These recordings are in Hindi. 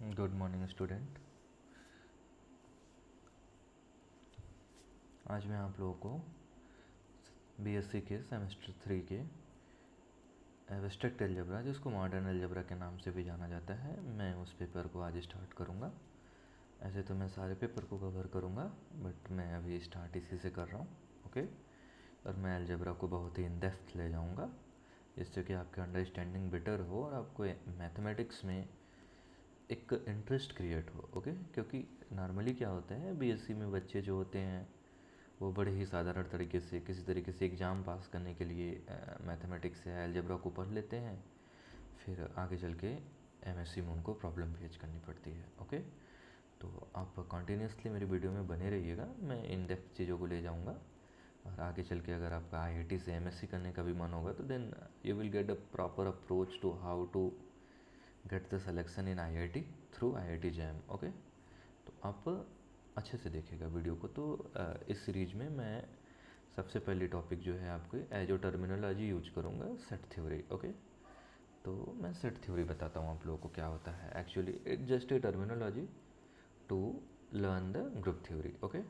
Good morning student. आज मैं आप लोगों को बीएससी के सेमेस्टर 3 के एब्स्ट्रैक्ट अलजेब्रा, जिसको मॉडर्न अलजेब्रा के नाम से भी जाना जाता है, मैं उस पेपर को आज स्टार्ट करूँगा। ऐसे तो मैं सारे पेपर को कवर करूँगा, बट मैं अभी स्टार्ट इसी से कर रहा हूँ। ओके। और मैं अलजेब्रा को बहुत ही इन डेप्थ ले जाऊँगा, जिससे कि आपकी अंडरस्टैंडिंग बेटर हो और आपको मैथमेटिक्स में एक इंटरेस्ट क्रिएट हो। ओके। क्योंकि नॉर्मली क्या होता है, बीएससी में बच्चे जो होते हैं वो बड़े ही साधारण तरीके से किसी तरीके से एग्ज़ाम पास करने के लिए मैथमेटिक्स या अलजेब्रा को पढ़ लेते हैं, फिर आगे चल के एमएससी में उनको प्रॉब्लम फेस करनी पड़ती है। ओके। तो आप कंटिन्यूसली मेरी वीडियो में बने रहिएगा, मैं इन डेप्थ चीज़ों को ले जाऊँगा। और आगे चल के अगर आपका आईआईटी से एमएससी करने का भी मन होगा तो then you will get a proper approach to how to get the selection in IIT through IIT JAM. Okay. तो आप अच्छे से देखिएगा वीडियो को। तो इस सीरीज में मैं सबसे पहली टॉपिक जो है आपको एज ओ टर्मिनोलॉजी यूज करूँगा, सेट थ्योरी। ओके। तो मैं सेट थ्योरी बताता हूँ आप लोगों को क्या होता है। Actually it just a terminology to learn the group theory. Okay.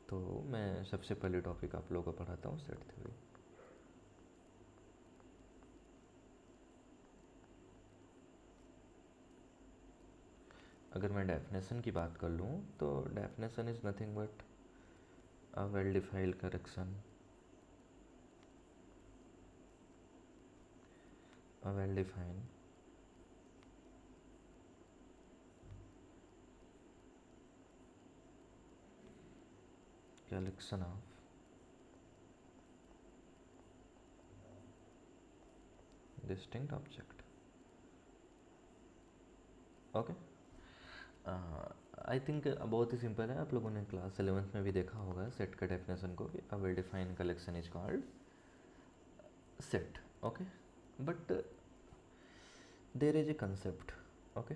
तो मैं सबसे पहले टॉपिक आप लोगों को पढ़ाता हूँ, सेट थ्योरी। अगर मैं डेफिनेशन की बात कर लूँ तो definition is nothing but a well-defined collection, a well-defined collection of distinct object. Okay. I think बहुत ही सिंपल है, आप लोगों ने क्लास 11th में भी देखा होगा सेट का डेफिनेशन को, कि a well defined collection is called set. Okay. But there is a concept. Okay.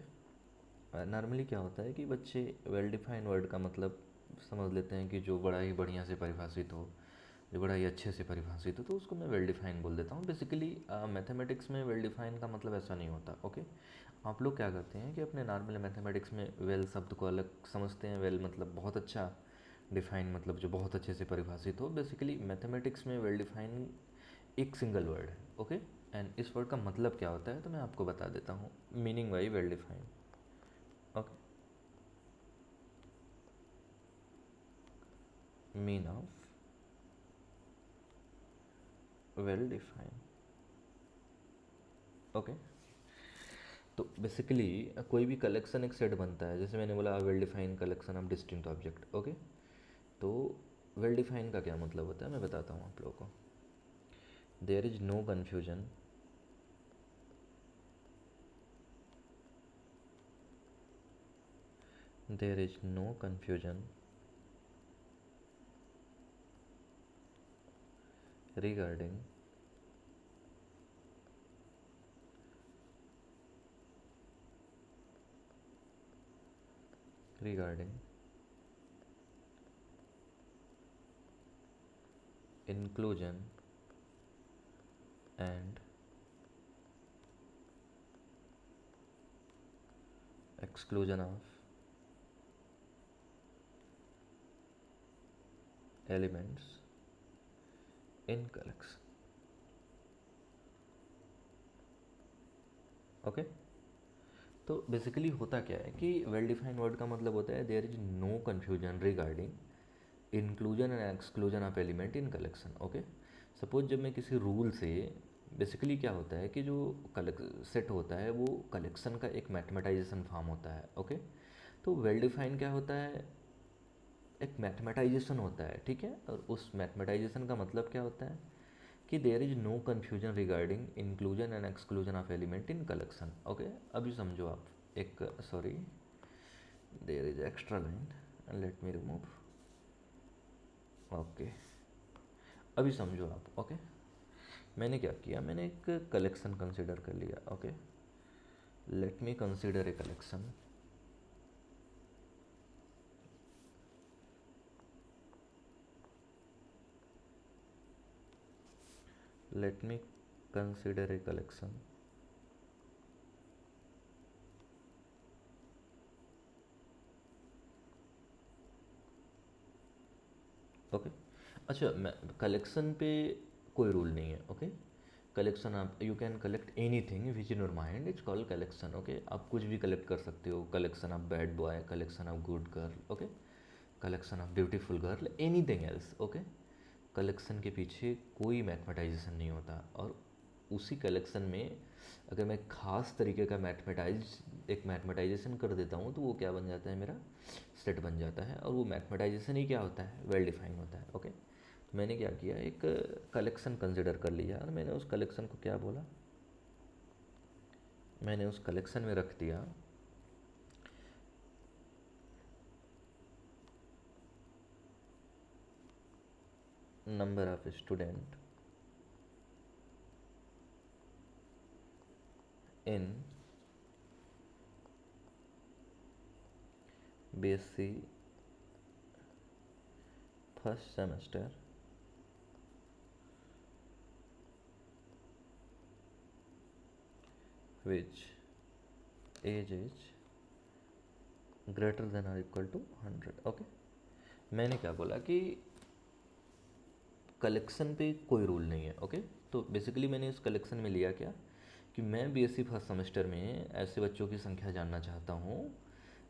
Normally क्या होता है कि बच्चे वेल डिफाइंड वर्ड का मतलब समझ लेते हैं कि जो बड़ा ही बढ़िया से परिभाषित हो, जो बड़ा ही अच्छे से परिभाषित हो, तो उसको मैं वेल डिफाइन बोल देता हूँ। बेसिकली मैथमेटिक्स में वेल डिफाइन का मतलब ऐसा नहीं होता। ओके। आप लोग क्या करते हैं कि अपने नॉर्मल मैथमेटिक्स में वेल शब्द को अलग समझते हैं। वेल मतलब बहुत अच्छा, डिफाइन मतलब जो बहुत अच्छे से परिभाषित हो। बेसिकली मैथमेटिक्स में वेल डिफाइन एक सिंगल वर्ड है। ओके। एंड इस वर्ड का मतलब क्या होता है तो मैं आपको बता देता हूँ, meaning why well define. Okay. Mean of well define. Okay. तो बेसिकली कोई भी कलेक्शन एक सेट बनता है, जैसे मैंने बोला well define collection of distinct object. Okay. तो वेल डिफाइन का क्या मतलब होता है मैं बताता हूँ आप लोगों को। There is no confusion there is no confusion regarding regarding inclusion and exclusion of elements in collection. Okay. तो बेसिकली होता क्या है कि वेल डिफाइंड वर्ड का मतलब होता है there is no confusion regarding inclusion and exclusion of element in collection. Okay. Suppose जब मैं किसी रूल से, बेसिकली क्या होता है कि जो सेट होता है वो कलेक्शन का एक मैथमेटाइजेशन फॉर्म होता है। ओके। तो वेल डिफाइंड क्या होता है, एक मैथमेटाइजेशन होता है। ठीक है। और उस मैथमेटाइजेशन का मतलब क्या होता है कि there is no confusion regarding inclusion and exclusion of element in collection. Okay. अभी समझो आप, एक sorry, there is extra line, let me remove. Okay. अभी समझो आप। ओके। मैंने क्या किया, मैंने एक कलेक्शन कंसिडर कर लिया। Okay. Let me consider a collection. Let me consider a collection okay. अच्छा, मैं कलेक्शन पे कोई रूल नहीं है। ओके, कलेक्शन आप you can collect any thing which in your mind, it's called collection. Okay, आप कुछ भी कलेक्ट कर सकते हो। Collection of bad boy, collection of good girl, okay, collection of beautiful girl, any thing else. Okay, collection के पीछे कोई मैथमेटाइजेशन नहीं होता। और उसी कलेक्शन में अगर मैं ख़ास तरीके का एक मैथमेटाइजेशन कर देता हूँ तो वो क्या बन जाता है, मेरा सेट बन जाता है। और वो मैथमेटाइजेशन ही क्या होता है, वेल डिफाइन होता है। ओके, तो मैंने क्या किया, एक कलेक्शन कंसिडर कर लिया और मैंने उस कलेक्शन को क्या बोला, मैंने उस कलेक्शन में रख दिया number of student in BSc first semester which age is greater than or equal to 100। Okay, मैंने क्या बोला कि कलेक्शन पे कोई रूल नहीं है। ओके, तो बेसिकली मैंने इस कलेक्शन में लिया क्या कि मैं BSc फर्स्ट सेमेस्टर में ऐसे बच्चों की संख्या जानना चाहता हूँ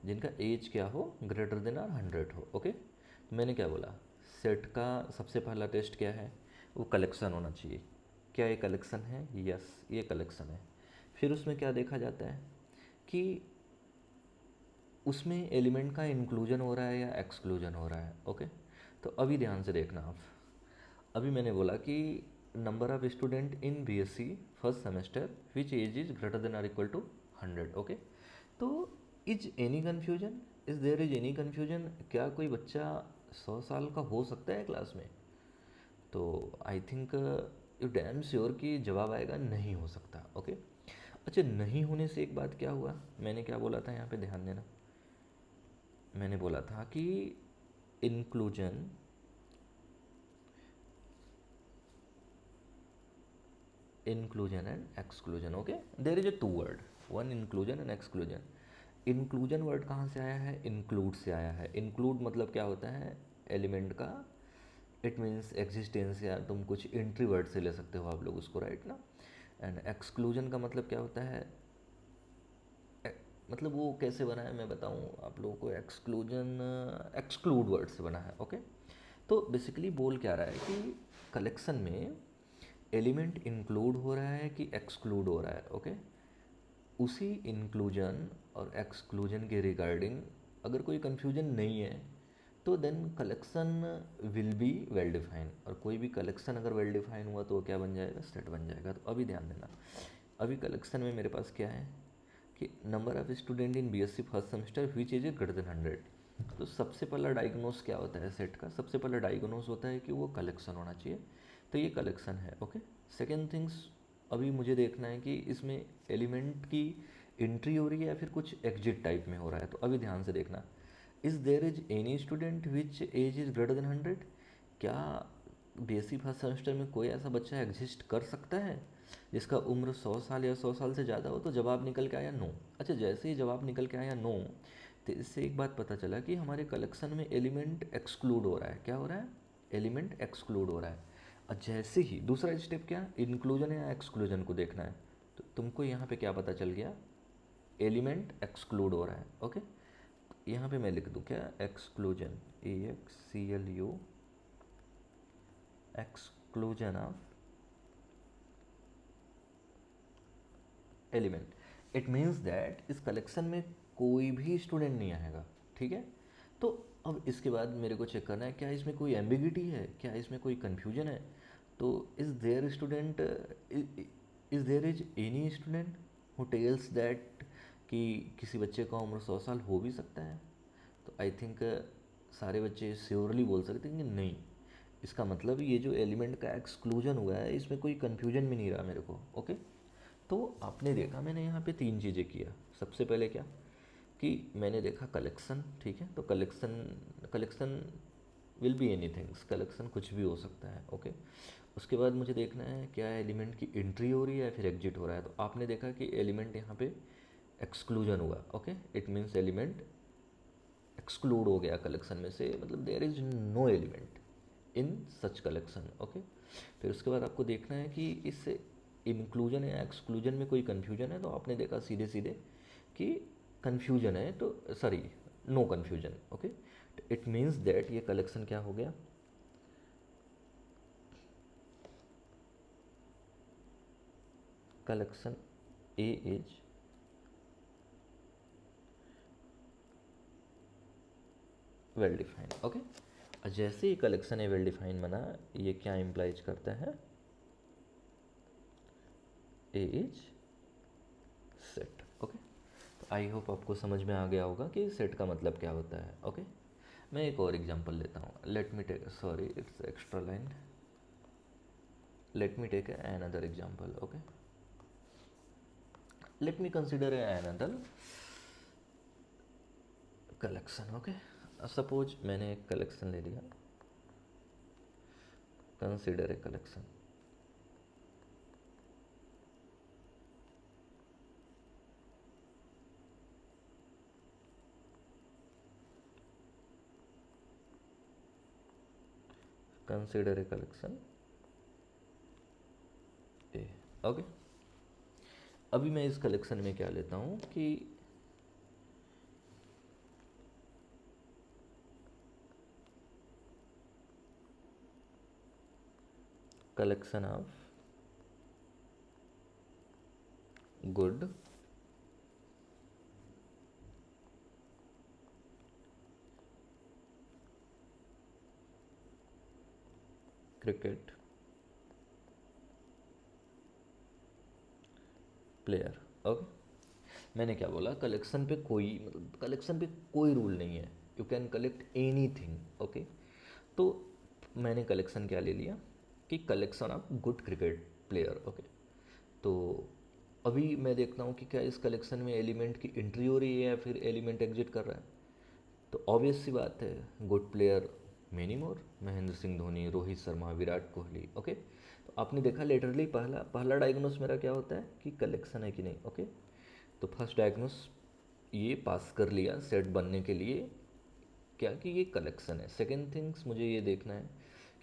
जिनका एज क्या हो, ग्रेटर देन और 100 हो। ओके, तो मैंने क्या बोला, सेट का सबसे पहला टेस्ट क्या है, वो कलेक्शन होना चाहिए। क्या ये कलेक्शन है? यस, ये कलेक्शन है। फिर उसमें क्या देखा जाता है कि उसमें एलिमेंट का इंक्लूजन हो रहा है या एक्सक्लूजन हो रहा है। ओके, तो अभी ध्यान से देखना आप। अभी मैंने बोला कि number of student in BSc first semester which age is greater than or equal to 100। Okay, तो is any confusion, is there is any confusion, क्या कोई बच्चा 100 साल का हो सकता है क्लास में? तो I think you damn sure कि जवाब आएगा नहीं हो सकता। ओके, अच्छा, नहीं होने से एक बात क्या हुआ, मैंने क्या बोला था यहाँ पे ध्यान देना, मैंने बोला था कि inclusion inclusion and exclusion। Okay, there is a two word, one inclusion and exclusion. Inclusion word कहाँ से आया है, इंक्लूड से आया है। इंक्लूड मतलब क्या होता है, एलिमेंट का, इट मीन्स एग्जिस्टेंस, या तुम कुछ एंट्री वर्ड से ले सकते हो आप लोग उसको, राइट ना। एंड एक्सक्लूजन का मतलब क्या होता है, मतलब वो कैसे बना है मैं बताऊँ आप लोगों को। एक्सक्लूजन एक्सक्लूड वर्ड से बना है। ओके, तो बेसिकली बोल क्या रहा है कि कलेक्शन में एलिमेंट इंक्लूड हो रहा है कि एक्सक्लूड हो रहा है। ओके, उसी इंक्लूजन और एक्सक्लूजन के रिगार्डिंग अगर कोई कन्फ्यूजन नहीं है तो then collection will be well define. और कोई भी कलेक्शन अगर वेल डिफाइन हुआ तो वो क्या बन जाएगा, सेट बन जाएगा। तो अभी ध्यान देना, अभी कलेक्शन में मेरे पास क्या है कि number of student in BSc first semester which is greater than 100। तो सबसे पहला डायग्नोस क्या होता है सेट का, सबसे पहला डायग्नोस होता है कि वो कलेक्शन होना चाहिए। तो ये कलेक्शन है। ओके, सेकेंड थिंग्स, अभी मुझे देखना है कि इसमें एलिमेंट की एंट्री हो रही है या फिर कुछ एग्जिट टाइप में हो रहा है। तो अभी ध्यान से देखना, is there is any student which age is greater than 100। क्या BSc फर्स्ट सेमेस्टर में कोई ऐसा बच्चा एग्जिस्ट कर सकता है जिसका उम्र 100 साल या 100 साल से ज़्यादा हो? तो जवाब निकल के आया नो। अच्छा, जैसे ही जवाब निकल के आया नो, तो इससे एक बात पता चला कि हमारे कलेक्शन में एलिमेंट एक्सक्लूड हो रहा है। क्या हो रहा है, एलिमेंट एक्सक्लूड हो रहा है। और जैसे ही दूसरा स्टेप क्या, इंक्लूजन या एक्सक्लूजन को देखना है, तो तुमको यहाँ पे क्या पता चल गया, एलिमेंट एक्सक्लूड हो रहा है। ओके, यहाँ पे मैं लिख दूँ क्या, exclusion, EXCLU, exclusion of element. It means that इस कलेक्शन में कोई भी स्टूडेंट नहीं आएगा। ठीक है, तो अब इसके बाद मेरे को चेक करना है क्या इसमें कोई एम्बिगिटी है, क्या इसमें कोई कन्फ्यूजन है। तो is there student, is there is any student who tells that कि किसी बच्चे का उम्र 100 साल हो भी सकता है? तो आई थिंक सारे बच्चे श्योरली बोल सकते हैं कि नहीं। इसका मतलब ये जो एलिमेंट का एक्सक्लूजन हुआ है इसमें कोई कन्फ्यूजन भी नहीं रहा मेरे को। ओके, तो आपने देखा मैंने यहाँ पे तीन चीज़ें किया। सबसे पहले क्या कि मैंने देखा कलेक्शन। ठीक है, तो collection will be any things, collection कुछ भी हो सकता है। ओके, उसके बाद मुझे देखना है क्या एलिमेंट की एंट्री हो रही है या फिर एग्जिट हो रहा है। तो आपने देखा कि एलिमेंट यहाँ पे एक्सक्लूजन हुआ। Okay, it means element exclude हो गया कलेक्शन में से, मतलब there is no element. In such collection. Okay, फिर उसके बाद आपको देखना है कि इस इंक्लूजन या एक्सक्लूजन में कोई कन्फ्यूजन है, तो आपने देखा सीधे सीधे कि कन्फ्यूजन है, तो sorry, no confusion. Okay, it means that ये कलेक्शन क्या हो गया, collection A is well defined. Okay, जैसे ही कलेक्शन ए वेल डिफाइंड बना, ये क्या इम्प्लाइज करता है, ए इज सेट। ओके, तो आई होप आपको समझ में आ गया होगा कि सेट का मतलब क्या होता है। ओके, मैं एक और एग्जांपल लेता हूँ। Let me take, sorry it's extra line, let me take another example. Okay, let me consider another collection. Okay, suppose मैंने एक कलेक्शन ले लिया, consider a collection, consider a collection A. Okay, अभी मैं इस कलेक्शन में क्या लेता हूँ कि collection of good cricket player. Okay, मैंने क्या बोला, कलेक्शन पे कोई, मतलब कलेक्शन पे कोई रूल नहीं है, you can collect any thing. Okay, तो मैंने कलेक्शन क्या ले लिया कि collection of good cricket player. Okay, तो अभी मैं देखता हूँ कि क्या इस कलेक्शन में एलिमेंट की एंट्री हो रही है या फिर एलिमेंट एग्जिट कर रहा है। तो ऑब्वियस सी बात है, good player many more, Mahendra Singh Dhoni, Rohit Sharma, Virat Kohli. Okay, तो आपने देखा लेटरली पहला पहला डायग्नोस मेरा क्या होता है कि कलेक्शन है कि नहीं। ओके, तो फर्स्ट डायग्नोस ये पास कर लिया सेट बनने के लिए, क्या कि ये कलेक्शन है। सेकेंड थिंग्स मुझे ये देखना है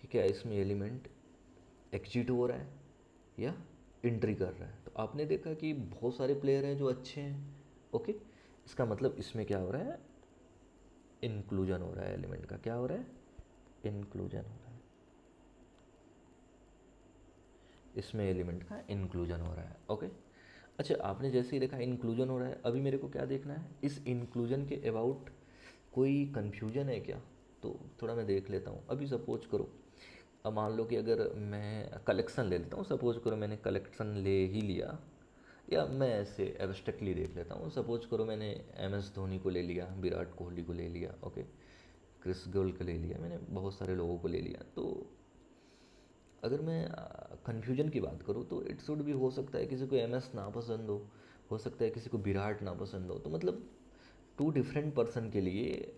कि क्या इसमें एलिमेंट एग्जिट हो रहा है या एंट्री कर रहा है। तो आपने देखा कि बहुत सारे प्लेयर हैं जो अच्छे हैं। ओके, इसका मतलब इसमें क्या हो रहा है, इंक्लूजन हो रहा है, एलिमेंट का क्या हो रहा है, इंक्लूजन हो रहा है, इसमें एलिमेंट का इंक्लूजन हो रहा है। ओके, अच्छा आपने जैसे ही देखा इंक्लूजन हो रहा है, अभी मेरे को क्या देखना है, इस इंक्लूजन के अबाउट कोई कन्फ्यूजन है क्या। तो थोड़ा मैं देख लेता हूँ। अभी सपोज करो, अब मान लो कि अगर मैं कलेक्शन ले लेता हूँ, सपोज करो मैंने कलेक्शन ले ही लिया, या मैं ऐसे एब्स्ट्रैक्टली देख लेता हूँ। सपोज करो मैंने MS धोनी को ले लिया, विराट कोहली को ले लिया, ओके, क्रिस गेल को ले लिया, मैंने बहुत सारे लोगों को ले लिया। तो अगर मैं कन्फ्यूजन की बात करूँ तो इट शुड भी, हो सकता है किसी को MS ना पसंद हो सकता है किसी को विराट ना पसंद हो। तो मतलब टू डिफरेंट पर्सन के लिए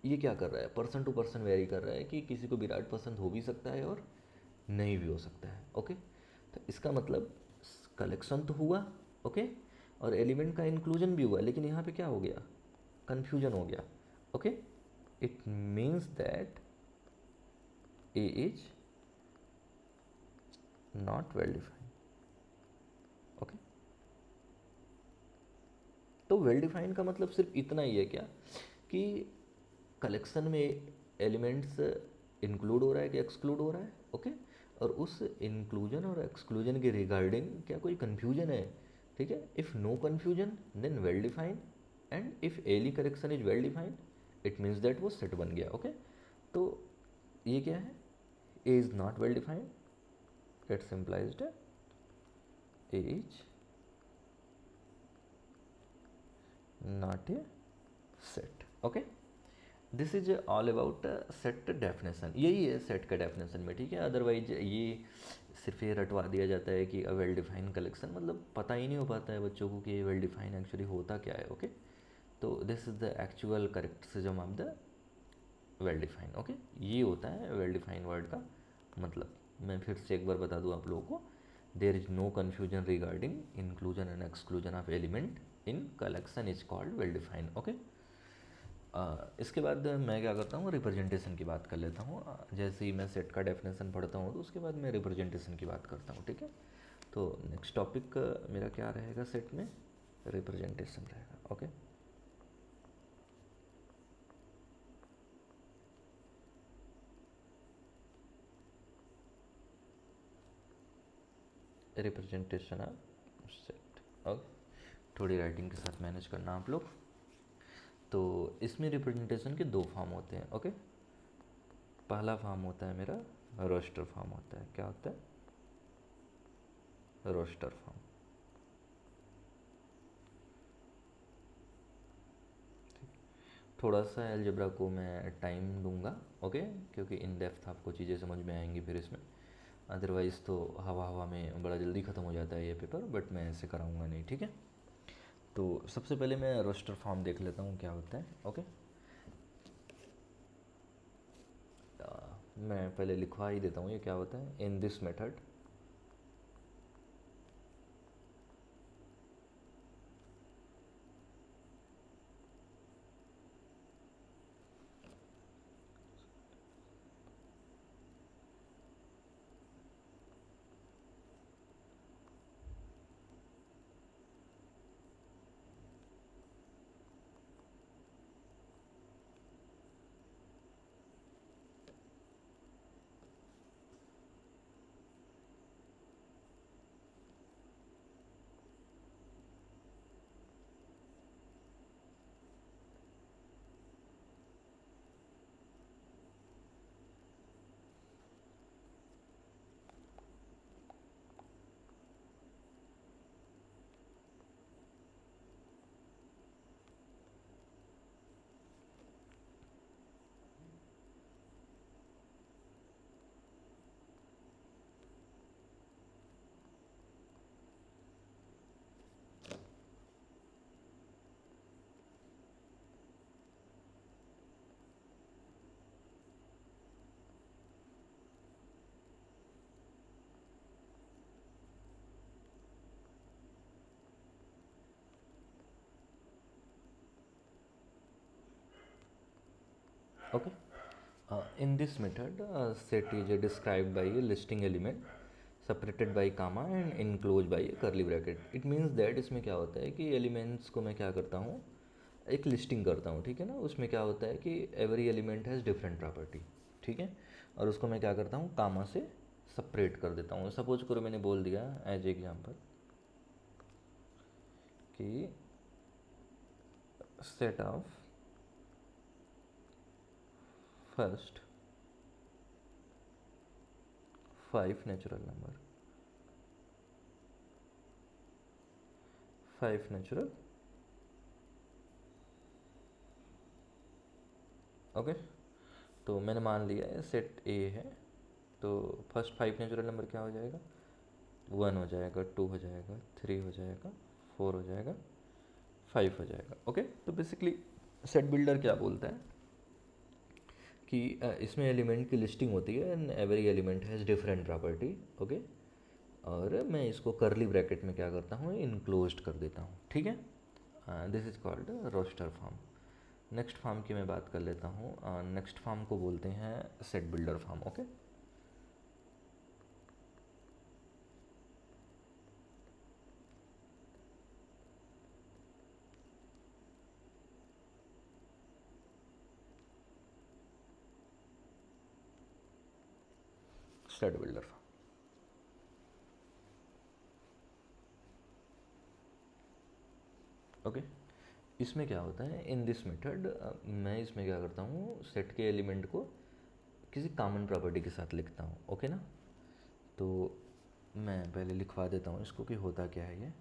ये क्या कर रहा है, पर्सन टू पर्सन वेरी कर रहा है कि किसी को विराट पसंद हो भी सकता है और नहीं भी हो सकता है। ओके, तो इसका मतलब कलेक्शन तो हुआ, ओके, और एलिमेंट का इंक्लूजन भी हुआ, लेकिन यहाँ पे क्या हो गया, कन्फ्यूजन हो गया। Okay, it means that A is not well defined. Okay, तो वेल डिफाइंड का मतलब सिर्फ इतना ही है क्या कि कलेक्शन में एलिमेंट्स इंक्लूड हो रहा है कि एक्सक्लूड हो रहा है। ओके, और उस इंक्लूजन और एक्सक्लूजन के रिगार्डिंग क्या कोई कन्फ्यूजन है, ठीक है। If no confusion then well defined, and if a collection is well defined it means that वो सेट बन गया। ओके, तो ये क्या है, A is not well defined, it's implies A is not a set. Okay, this is all about set definition, यही है सेट का डेफिनेशन में, ठीक है। अदरवाइज ये सिर्फ ये रटवा दिया जाता है कि अ वेल डिफाइंड कलेक्शन, मतलब पता ही नहीं हो पाता है बच्चों को कि वेल डिफाइंड एक्चुअली होता क्या है। ओके, तो this is the actual characteristic of the well defined. Okay, ये होता है वेल डिफाइंड वर्ड का मतलब। मैं फिर से एक बार बता दूँ आप लोगों को, there is no confusion regarding inclusion and exclusion of element in collection is called well defined. Okay, इसके बाद मैं क्या करता हूँ, रिप्रेजेंटेशन की बात कर लेता हूँ। जैसे ही मैं सेट का डेफिनेशन पढ़ता हूँ तो उसके बाद मैं रिप्रेजेंटेशन की बात करता हूँ, ठीक है। तो नेक्स्ट टॉपिक मेरा क्या रहेगा सेट में, रिप्रेजेंटेशन रहेगा, okay. Representation of set, okay. थोड़ी राइटिंग के साथ मैनेज करना आप लोग। तो इसमें रिप्रेजेंटेशन के दो फॉर्म होते हैं, ओके। पहला फॉर्म होता है मेरा रोस्टर फॉर्म होता है। क्या होता है? Roster form. थोड़ा सा अलजेब्रा को मैं टाइम दूंगा, ओके, क्योंकि इन डेप्थ आपको चीज़ें समझ में आएंगी फिर इसमें। अदरवाइज़ तो हवा हवा में बड़ा जल्दी ख़त्म हो जाता है ये पेपर, बट मैं ऐसे कराऊंगा नहीं, ठीक है। तो सबसे पहले मैं रोस्टर फॉर्म देख लेता हूँ क्या होता है, ओके। मैं पहले लिखवा ही देता हूँ ये क्या होता है। In this method okay. In this method, set is described by a listing element separated by comma and enclosed by a curly bracket. It means that इसमें क्या होता है कि एलिमेंट्स को मैं क्या करता हूँ, एक लिस्टिंग करता हूँ, ठीक है ना। उसमें क्या होता है कि every element has different property, ठीक है। और उसको मैं क्या करता हूँ, कामा से सेपरेट कर देता हूँ। सपोज करो मैंने बोल दिया एज एग्जाम्पल कि set of first 5 natural number, 5 natural, okay. तो मैंने मान लिया है सेट ए है, तो फर्स्ट 5 नेचुरल नंबर क्या हो जाएगा, 1 हो जाएगा, 2 हो जाएगा, 3 हो जाएगा, 4 हो जाएगा, 5 हो जाएगा, ओके। तो बेसिकली सेट बिल्डर क्या बोलता है कि इसमें एलिमेंट की लिस्टिंग होती है and every element has different property, okay. और मैं इसको करली ब्रैकेट में क्या करता हूँ, इनक्लोज्ड कर देता हूँ, ठीक है। This is called roster form. Next form की मैं बात कर लेता हूँ। नेक्स्ट फॉर्म को बोलते हैं set builder form, okay. Set builder form, okay. इसमें क्या होता है, इन दिस मेथड मैं इसमें क्या करता हूँ, सेट के एलिमेंट को किसी कॉमन प्रॉपर्टी के साथ लिखता हूँ, ओके ना। तो मैं पहले लिखवा देता हूँ इसको कि होता क्या है ये।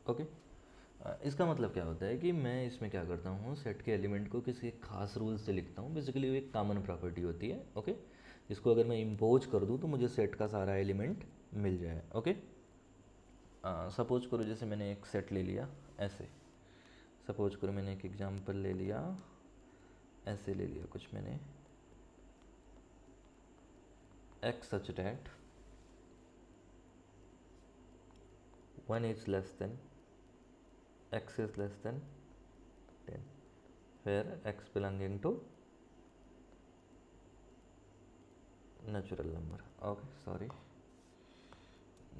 ओके। इसका मतलब क्या होता है कि मैं इसमें क्या करता हूँ, सेट के एलिमेंट को किसी एक खास रूल से लिखता हूँ। बेसिकली वो एक कॉमन प्रॉपर्टी होती है, ओके, जिसको अगर मैं इम्पोज कर दूँ तो मुझे सेट का सारा एलिमेंट मिल जाए, ओके। सपोज करो जैसे मैंने एक सेट ले लिया ऐसे, सपोज करो मैंने एक एग्जांपल ले लिया, ऐसे ले लिया कुछ मैंने, x such that 1 is less than x is less than 10, where x belonging to natural number. Okay, sorry,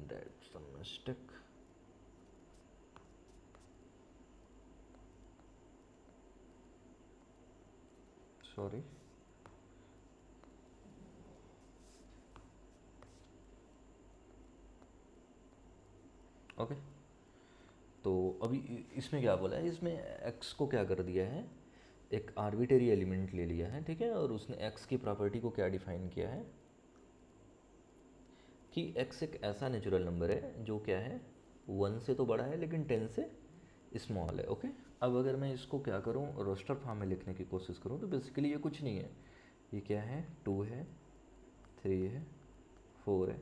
that's a mistake. Sorry. Okay, तो अभी इसमें क्या बोला है, इसमें x को क्या कर दिया है, एक आर्बिटरी एलिमेंट ले लिया है, ठीक है, और उसने x की प्रॉपर्टी को क्या डिफाइन किया है कि x एक ऐसा नेचुरल नंबर है जो क्या है 1 से तो बड़ा है लेकिन 10 से स्मॉल है, ओके। अब अगर मैं इसको क्या करूँ, रोस्टर फॉर्म में लिखने की कोशिश करूँ तो बेसिकली ये कुछ नहीं है, ये क्या है, 2 है, 3 है, 4 है,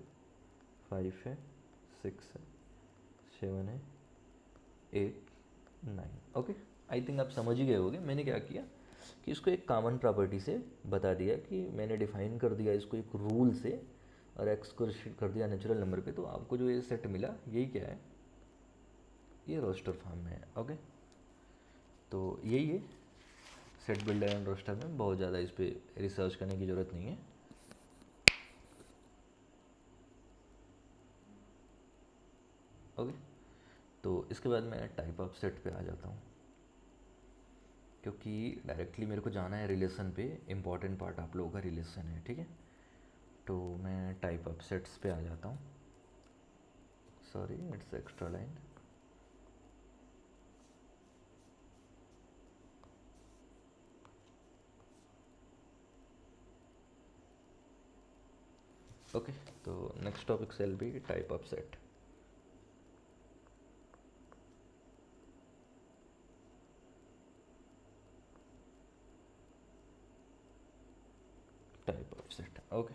5 है, 6 है, 7 है, 8, 9, ओके। आई थिंक आप समझ ही गए होगे मैंने क्या किया कि इसको एक कॉमन प्रॉपर्टी से बता दिया, कि मैंने डिफाइन कर दिया इसको एक रूल से, और एक्स को रिस्ट्रिक्ट कर दिया नेचुरल नंबर पे, तो आपको जो ये सेट मिला यही क्या है, ये रोस्टर फॉर्म में है, ओके। तो यही है सेट बिल्डर एंड रोस्टर में, बहुत ज़्यादा इस पर रिसर्च करने की ज़रूरत नहीं है, ओके। तो इसके बाद मैं टाइप ऑफ सेट पे आ जाता हूँ, क्योंकि डायरेक्टली मेरे को जाना है रिलेशन पे, इम्पॉर्टेंट पार्ट आप लोगों का रिलेशन है, ठीक है। तो मैं टाइप ऑफ सेट्स पे आ जाता हूँ, sorry it's extra line. Okay, तो next topic shall be type of set. Type of set, okay.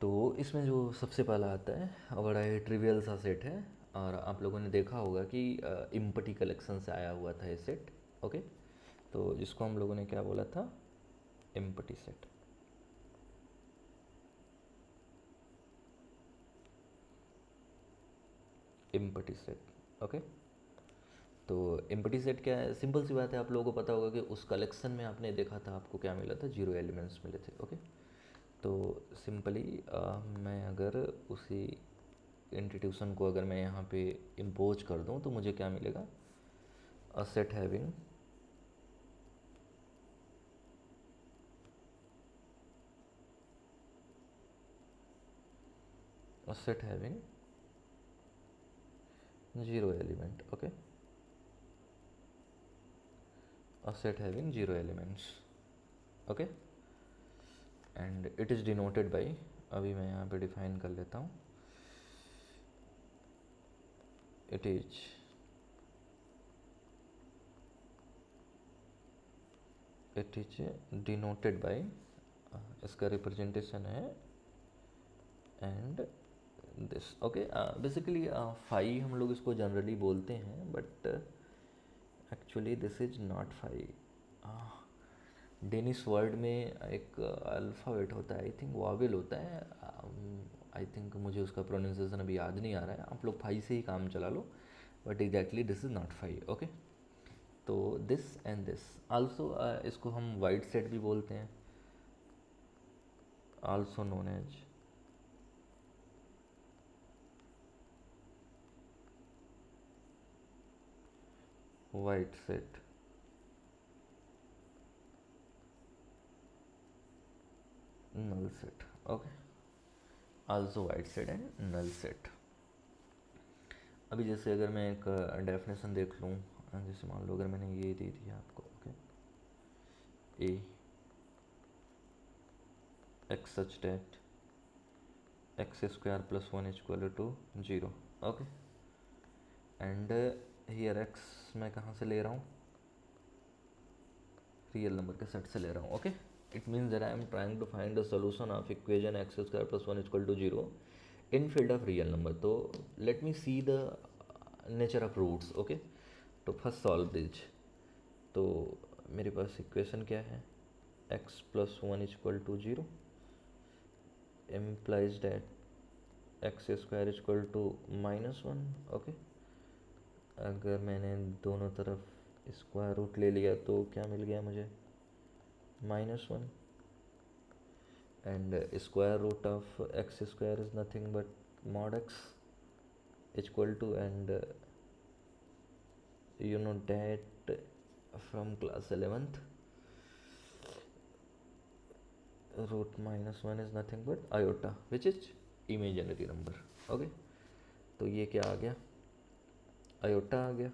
तो इसमें जो सबसे पहला आता है बड़ा ही ट्रिवियल सा सेट है, और आप लोगों ने देखा होगा कि इम्पटी कलेक्शन से आया हुआ था ये सेट, ओके। तो जिसको हम लोगों ने क्या बोला था, empty set, empty set, okay. तो एम्प्टी सेट क्या है, सिंपल सी बात है, आप लोगों को पता होगा कि उस कलेक्शन में आपने देखा था आपको क्या मिला था, 0 एलिमेंट्स मिले थे, ओके। तो सिंपली मैं अगर उसी इंस्टीट्यूशन को अगर मैं यहाँ पे इम्पोज कर दूँ तो मुझे क्या मिलेगा, a set having a set having 0 element, okay, a set having 0 elements, okay, and it is denoted by, अभी मैं यहाँ पे डिफाइन कर लेता हूँ, it is denoted by, इसका रिप्रेजेंटेशन है and this, okay. Basically phi हम लोग इसको जनरली बोलते हैं, but actually this is not phi. Danish word में एक अल्फ़ाबेट होता है, आई थिंक वावेल होता है, आई थिंक मुझे उसका प्रोनाउंसिएशन अभी याद नहीं आ रहा है, आप लोग फाई से ही काम चला लो, but exactly this is not phi, okay. तो दिस एंड दिस आल्सो, इसको हम वाइड सेट भी बोलते हैं, also known as void set, null set, okay, also wide set and null set। अभी जैसे अगर मैं एक डेफिनेशन देख लूँ, जैसे मान लो अगर मैंने ये दे दिया आपको, okay, A x such that x square plus 1 equal to 0, okay. And here x मैं कहाँ से ले रहा हूँ, रियल नंबर के सेट से ले रहा हूँ. Okay, it means that I am trying to find the solution of equation x square plus one equal to zero in field of real number. तो let me see the nature of roots. Okay, तो फर्स्ट सॉल्व दिस. तो मेरे पास इक्वेशन क्या है, x plus one equal to zero implies that x square equal to minus one. Okay, अगर मैंने दोनों तरफ स्क्वायर रूट ले लिया तो क्या मिल गया मुझे, minus one. And square root of x square is nothing but mod x equal to, and you know that from class 11th root minus 1 is nothing but iota which is imaginary number. Okay, तो ये क्या आ गया, आयोटा आ गया.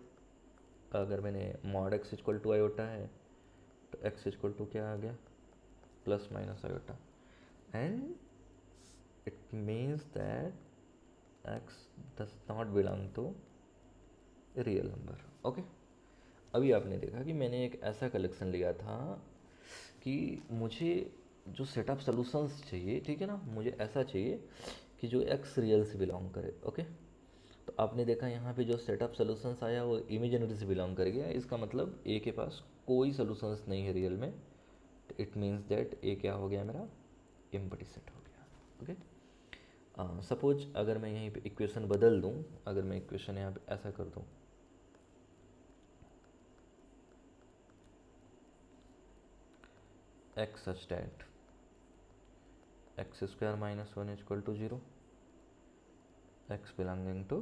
अगर मैंने mod x equal to iota है तो एक्स इक्वल टू क्या आ गया, plus minus iota. And it means that x does not belong to real number. Okay, अभी आपने देखा कि मैंने एक ऐसा कलेक्शन लिया था कि मुझे जो सेट ऑफ सोल्यूशंस चाहिए, ठीक है ना, मुझे ऐसा चाहिए कि जो एक्स रियल से बिलोंग करे. ओके, तो आपने देखा यहाँ पे जो सेट ऑफ सोल्यूशंस आया वो इमेजिनरी से बिलोंग कर गया. इसका मतलब ए के पास कोई सोल्यूशंस नहीं है रियल में. इट मीन्स दैट ए क्या हो गया मेरा, एम्प्टी सेट हो गया. ओके, सपोज अगर मैं यहीं पे इक्वेशन बदल दूँ, अगर मैं इक्वेशन यहाँ पे ऐसा कर दूँ, x such that x square minus one equal to zero, x belonging to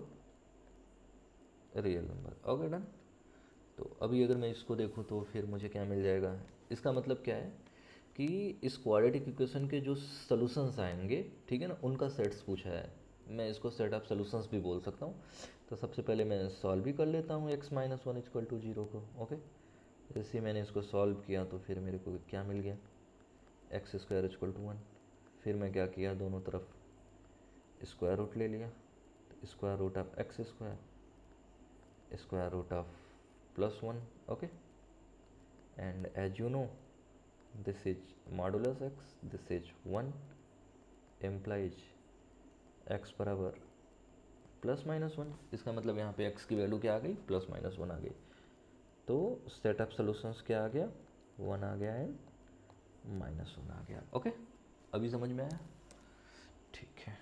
real number. Okay, done. तो अभी अगर मैं इसको देखूँ तो फिर मुझे क्या मिल जाएगा, इसका मतलब क्या है कि इस क्वाड्रेटिक इक्वेशन के जो सॉल्यूशंस आएंगे, ठीक है ना, उनका सेट्स पूछा है. मैं इसको सेट ऑफ सॉल्यूशंस भी बोल सकता हूँ. तो सबसे पहले मैं सॉल्व भी कर लेता हूँ x minus one equal to zero को. ओके, जैसे ही मैंने इसको सॉल्व किया तो फिर मेरे को क्या मिल गया, x square equal to one. फिर मैं क्या किया, दोनों तरफ स्क्वायर रूट ले लिया. Square root of x square root of plus one. Okay, and as you know this is modulus x, this is 1 implies x बराबर प्लस माइनस वन. इसका मतलब यहाँ पे x की वैल्यू क्या आ गई, प्लस माइनस वन आ गई. तो सेट ऑफ सोल्यूशंस क्या आ गया, वन आ गया एंड माइनस वन आ गया. ओके, अभी समझ में आया, ठीक है.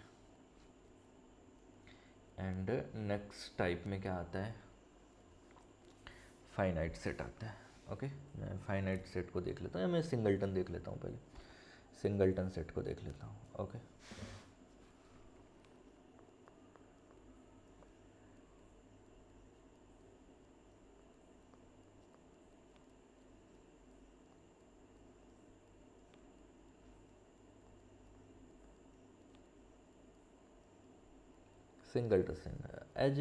एंड नेक्स्ट टाइप में क्या आता है, फाइनाइट सेट आता है. ओके, मैं फाइनाइट सेट को देख लेता हूँ, या मैं सिंगलटन देख लेता हूँ. पहले सिंगलटन सेट को देख लेता हूँ. ओके, सिंगलटन एज,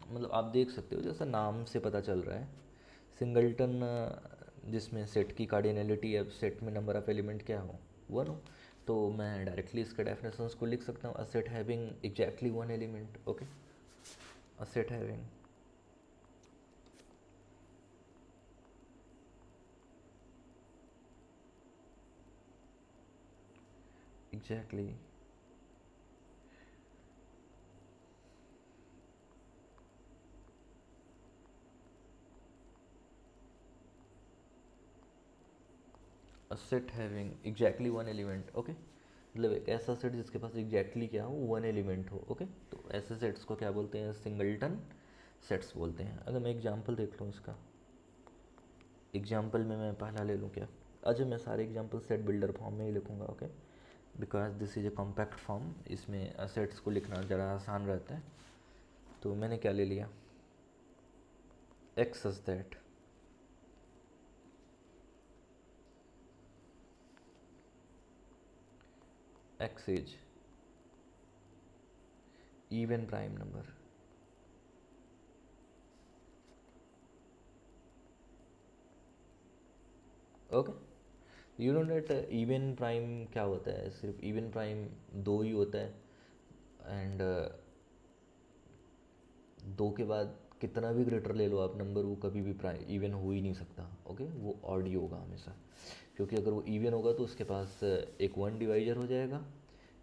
मतलब आप देख सकते हो जैसा नाम से पता चल रहा है, सिंगलटन जिसमें सेट की कार्डिनलिटी है, सेट में नंबर ऑफ एलिमेंट क्या हो, वन हो. तो मैं डायरेक्टली इसके डेफिनेशंस को लिख सकता हूँ, a set having exactly one element. Okay, a set having exactly a set having exactly one element. Okay, मतलब एक ऐसा सेट जिसके पास एग्जैक्टली क्या हो, वन एलिमेंट हो. ओके, तो ऐसे सेट्स को क्या बोलते हैं, सिंगलटन सेट्स बोलते हैं. अगर मैं एग्जांपल देख लूँ इसका, एग्जांपल में मैं पहला ले लूँ क्या, अच्छा मैं सारे एग्जांपल सेट बिल्डर फॉर्म में ही लिखूँगा. Okay, because this is a compact form, इसमें सेट्स को लिखना ज़रा आसान रहता है. तो मैंने क्या ले लिया, x such that x is even prime number. Okay, you know that even prime क्या होता है, सिर्फ इवन प्राइम दो ही होता है. एंड दो के बाद कितना भी ग्रेटर ले लो आप नंबर, वो कभी भी प्राइम इवन हो ही नहीं सकता। ओके, वो ऑड ही होगा हमेशा, क्योंकि अगर वो इवन होगा तो उसके पास एक वन डिवाइजर हो जाएगा,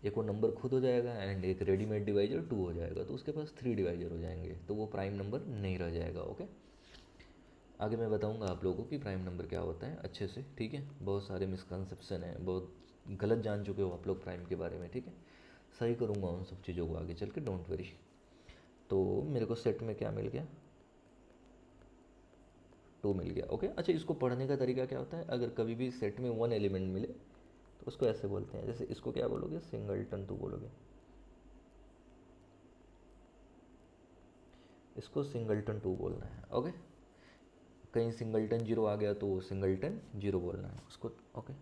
एक वो नंबर खुद हो जाएगा, एंड एक रेडीमेड डिवाइजर टू हो जाएगा, तो उसके पास थ्री डिवाइजर हो जाएंगे, तो वो प्राइम नंबर नहीं रह जाएगा। ओके, आगे मैं बताऊंगा आप लोगों को कि प्राइम नंबर क्या होता है अच्छे से, ठीक है। बहुत सारे मिसकंसेप्शन हैं, बहुत गलत जान चुके हो आप लोग प्राइम के बारे में, ठीक है। सही करूँगा उन सब चीज़ों को आगे चल के, डोंट वरी। तो मेरे को सेट में क्या मिल गया, टू मिल गया। ओके, अच्छा इसको पढ़ने का तरीका क्या होता है, अगर कभी भी सेट में वन एलिमेंट मिले तो उसको ऐसे बोलते हैं, जैसे इसको क्या बोलोगे, सिंगलटन टू बोलोगे, इसको सिंगलटन टू बोलना है। ओके, कहीं सिंगलटन जीरो आ गया तो सिंगलटन जीरो बोलना है उसको। ओके,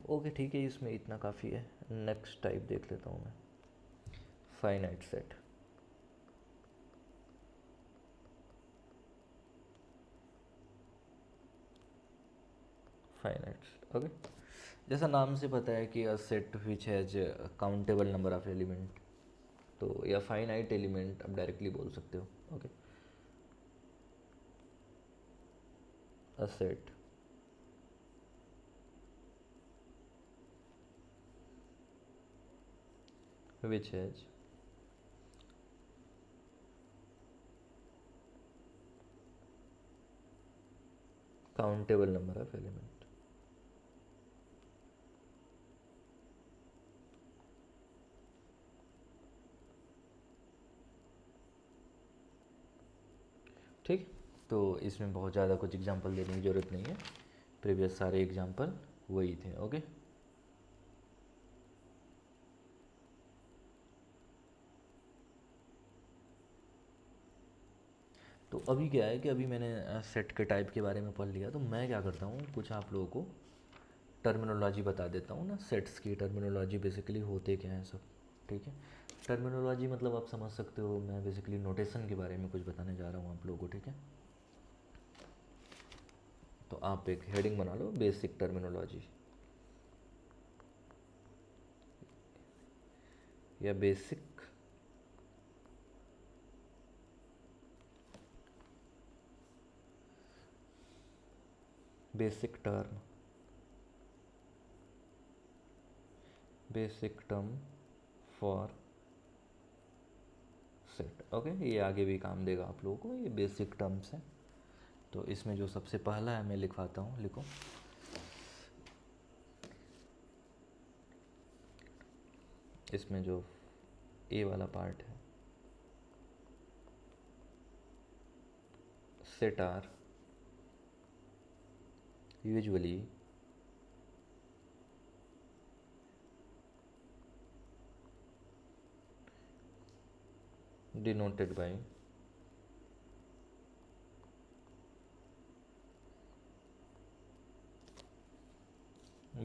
ओके ठीक है, इसमें इतना काफ़ी है। नेक्स्ट टाइप देख लेता हूँ मैं, फाइनाइट सेट। फाइनाइट, ओके, जैसा नाम से पता है कि a set which has countable number of element, तो या फाइनाइट एलिमेंट आप डायरेक्टली बोल सकते हो। Okay, a set which has countable number of element। ठीक, तो इसमें बहुत ज़्यादा कुछ एग्जांपल देने की ज़रूरत नहीं है, प्रीवियस सारे एग्जांपल वही थे। ओके, तो अभी क्या है कि अभी मैंने सेट के टाइप के बारे में पढ़ लिया, तो मैं क्या करता हूँ, कुछ आप लोगों को टर्मिनोलॉजी बता देता हूँ ना, सेट्स की टर्मिनोलॉजी बेसिकली होते क्या हैं सब, ठीक है। टर्मिनोलॉजी मतलब आप समझ सकते हो, मैं बेसिकली नोटेशन के बारे में कुछ बताने जा रहा हूँ आप लोगों को, ठीक है। तो आप एक हेडिंग बना लो, बेसिक टर्मिनोलॉजी या basic basic term, basic term for set. Okay, ये आगे भी काम देगा आप लोगों को, ये बेसिक टर्म्स हैं। तो इसमें जो सबसे पहला है मैं लिखवाता हूँ, लिखो। इसमें जो ए वाला पार्ट है, set are usually denoted by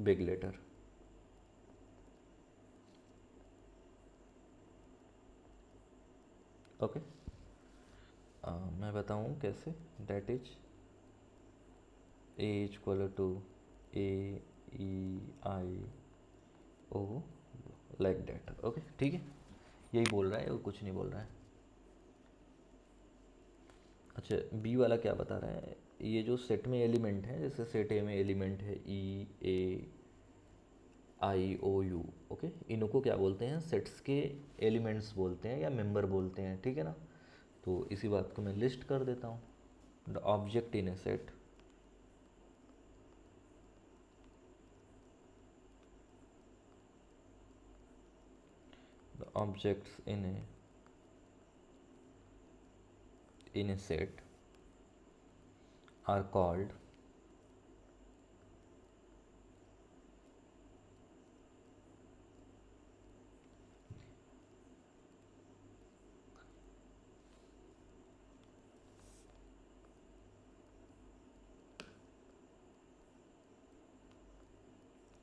big letter। Okay, मैं बताऊँ कैसे, that is A equal to A E I O like that. Okay ठीक है, यही बोल रहा है और कुछ नहीं बोल रहा है। अच्छा, बी वाला क्या बता रहा है, ये जो सेट में एलिमेंट है, जैसे सेट ए में एलिमेंट है ई ए आई ओ यू, ओके, इनको क्या बोलते हैं, सेट्स के एलिमेंट्स बोलते हैं या मेंबर बोलते हैं, ठीक है ना। तो इसी बात को मैं लिस्ट कर देता हूँ, the object in A set the objects in a set are called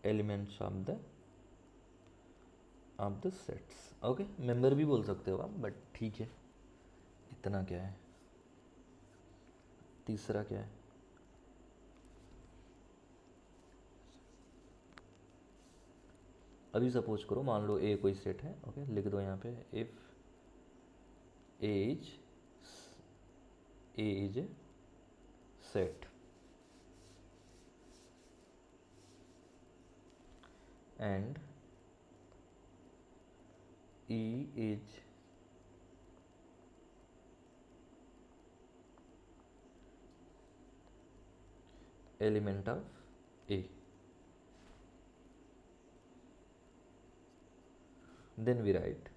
elements of the sets। Okay, member भी बोल सकते हो आप, बट ठीक है। इतना क्या है, तीसरा क्या है, अभी सपोज करो, मान लो ए कोई सेट है, ओके, लिख दो यहाँ पे, if A is a set and E is element of A. Then we write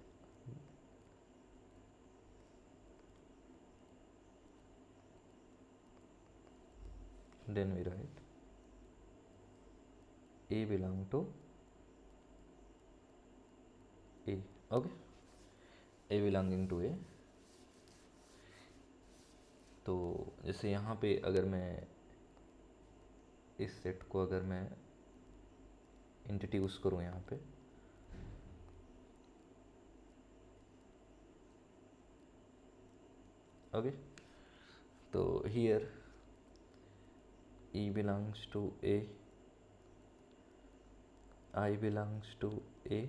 A belong to A. Okay, A belonging to A. तो जैसे यहाँ पे अगर मैं इस सेट को अगर मैं इंट्रोड्यूस करूँ यहाँ पे, ओके, तो here E belongs to A, I belongs to A,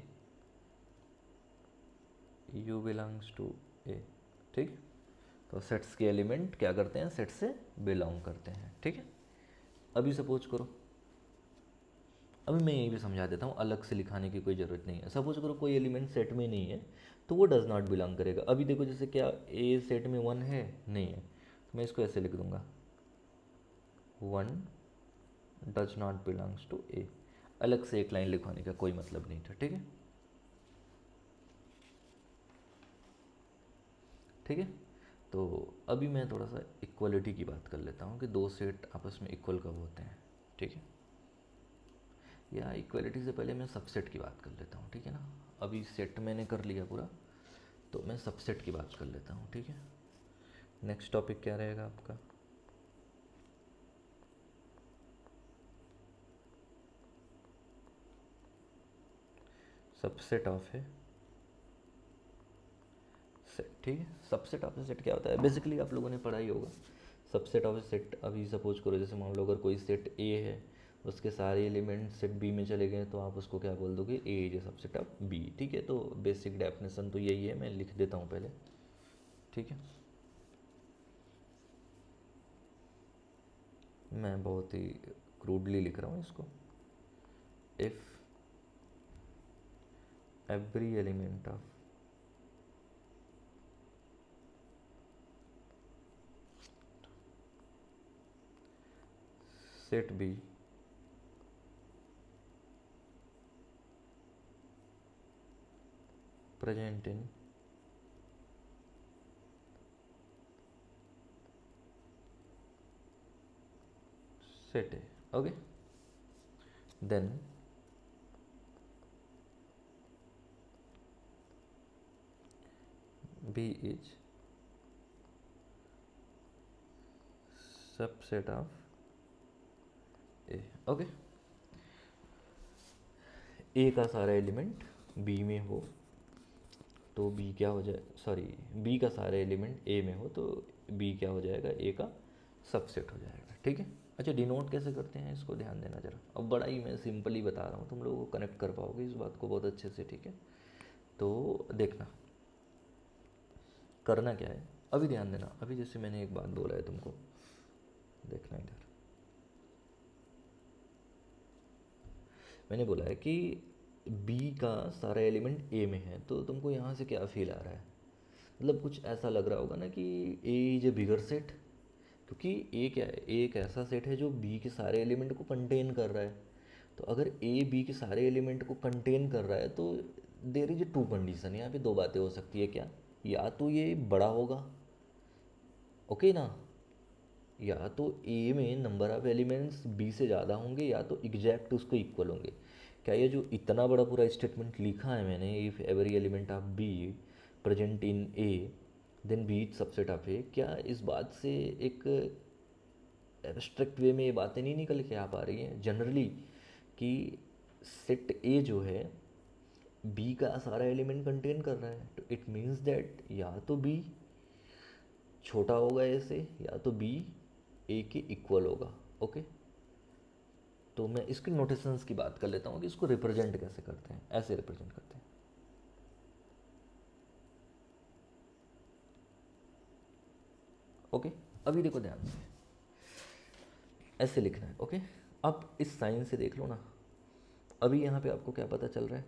U belongs to A, ठीक। तो सेट्स के एलिमेंट क्या करते हैं, सेट से बिलोंग करते हैं, ठीक है। अभी सपोज करो, अभी मैं ये भी समझा देता हूँ, अलग से लिखाने की कोई ज़रूरत नहीं है। सपोज करो कोई एलिमेंट सेट में नहीं है तो वो डज नॉट बिलोंग करेगा। अभी देखो जैसे क्या ए सेट में 1 है, नहीं है, तो मैं इसको ऐसे लिख दूंगा 1 डज नॉट बिलोंग्स टू ए। अलग से एक लाइन लिखवाने का कोई मतलब नहीं था, ठीक है, ठीक है। तो अभी मैं थोड़ा सा इक्वलिटी की बात कर लेता हूँ कि दो सेट आपस में इक्वल कब होते हैं, ठीक है। या इक्वलिटी से पहले मैं सबसेट की बात कर लेता हूँ, ठीक है ना। अभी सेट मैंने कर लिया पूरा, तो मैं सबसेट की बात कर लेता हूँ, ठीक है। नेक्स्ट टॉपिक क्या रहेगा आपका, सबसेट ऑफ है सेट, ठीक है। सबसेट ऑफ ए सेट क्या होता है, बेसिकली आप लोगों ने पढ़ा ही होगा। सबसेट ऑफ ए सेट, अभी सपोज करो जैसे मान लो अगर कोई सेट ए है, उसके सारे एलिमेंट सेट बी में चले गए, तो आप उसको क्या बोल दोगे, A is a subset of B, ठीक है। तो बेसिक डेफिनेशन तो यही है, मैं लिख देता हूँ पहले, ठीक है। मैं बहुत ही क्रूडली लिख रहा हूँ इसको। If every element of set B present in set A, okay, then B is subset of A, okay। A का सारा एलिमेंट B में हो तो B क्या हो जाए, सॉरी, B का सारा एलिमेंट A में हो तो B क्या हो जाएगा, A का सबसेट हो जाएगा, ठीक है। अच्छा, डिनोट कैसे करते हैं इसको ध्यान देना जरा। अब बड़ा ही मैं सिंपली बता रहा हूँ, तुम लोगों को कनेक्ट कर पाओगे इस बात को बहुत अच्छे से, ठीक है। तो देखना करना क्या है, अभी ध्यान देना। अभी जैसे मैंने एक बात बोला है तुमको, देखना इधर, मैंने बोला है कि B का सारा एलिमेंट A में है, तो तुमको यहाँ से क्या फील आ रहा है, मतलब कुछ ऐसा लग रहा होगा ना कि A is a bigger set, क्योंकि A क्या है, A एक ऐसा सेट है जो B के सारे एलिमेंट को कंटेन कर रहा है। तो अगर A B के सारे एलिमेंट को कंटेन कर रहा है तो there is a two condition, यहाँ पे दो बातें हो सकती है क्या, या तो ये बड़ा होगा, ओके ना, या तो ए में नंबर ऑफ एलिमेंट्स बी से ज़्यादा होंगे, या तो एग्जैक्ट उसको इक्वल होंगे। क्या ये जो इतना बड़ा पूरा स्टेटमेंट लिखा है मैंने, if every element of B present in A then B is subset of A, क्या इस बात से एक एब्स्ट्रैक्ट वे में ये बातें नहीं निकल के आ पा रही हैं जनरली, कि सेट ए जो है बी का सारा एलिमेंट कंटेन कर रहा है, तो इट मीन्स दैट या तो बी छोटा होगा ए से, या तो बी ए के इक्वल होगा, ओके। तो मैं इसकी नोटेशंस की बात कर लेता हूँ कि इसको रिप्रेजेंट कैसे करते हैं, ऐसे रिप्रेजेंट करते हैं। ओके, अभी देखो ध्यान से, ऐसे लिखना है। ओके, अब इस साइन से देख लो ना, अभी यहाँ पे आपको क्या पता चल रहा है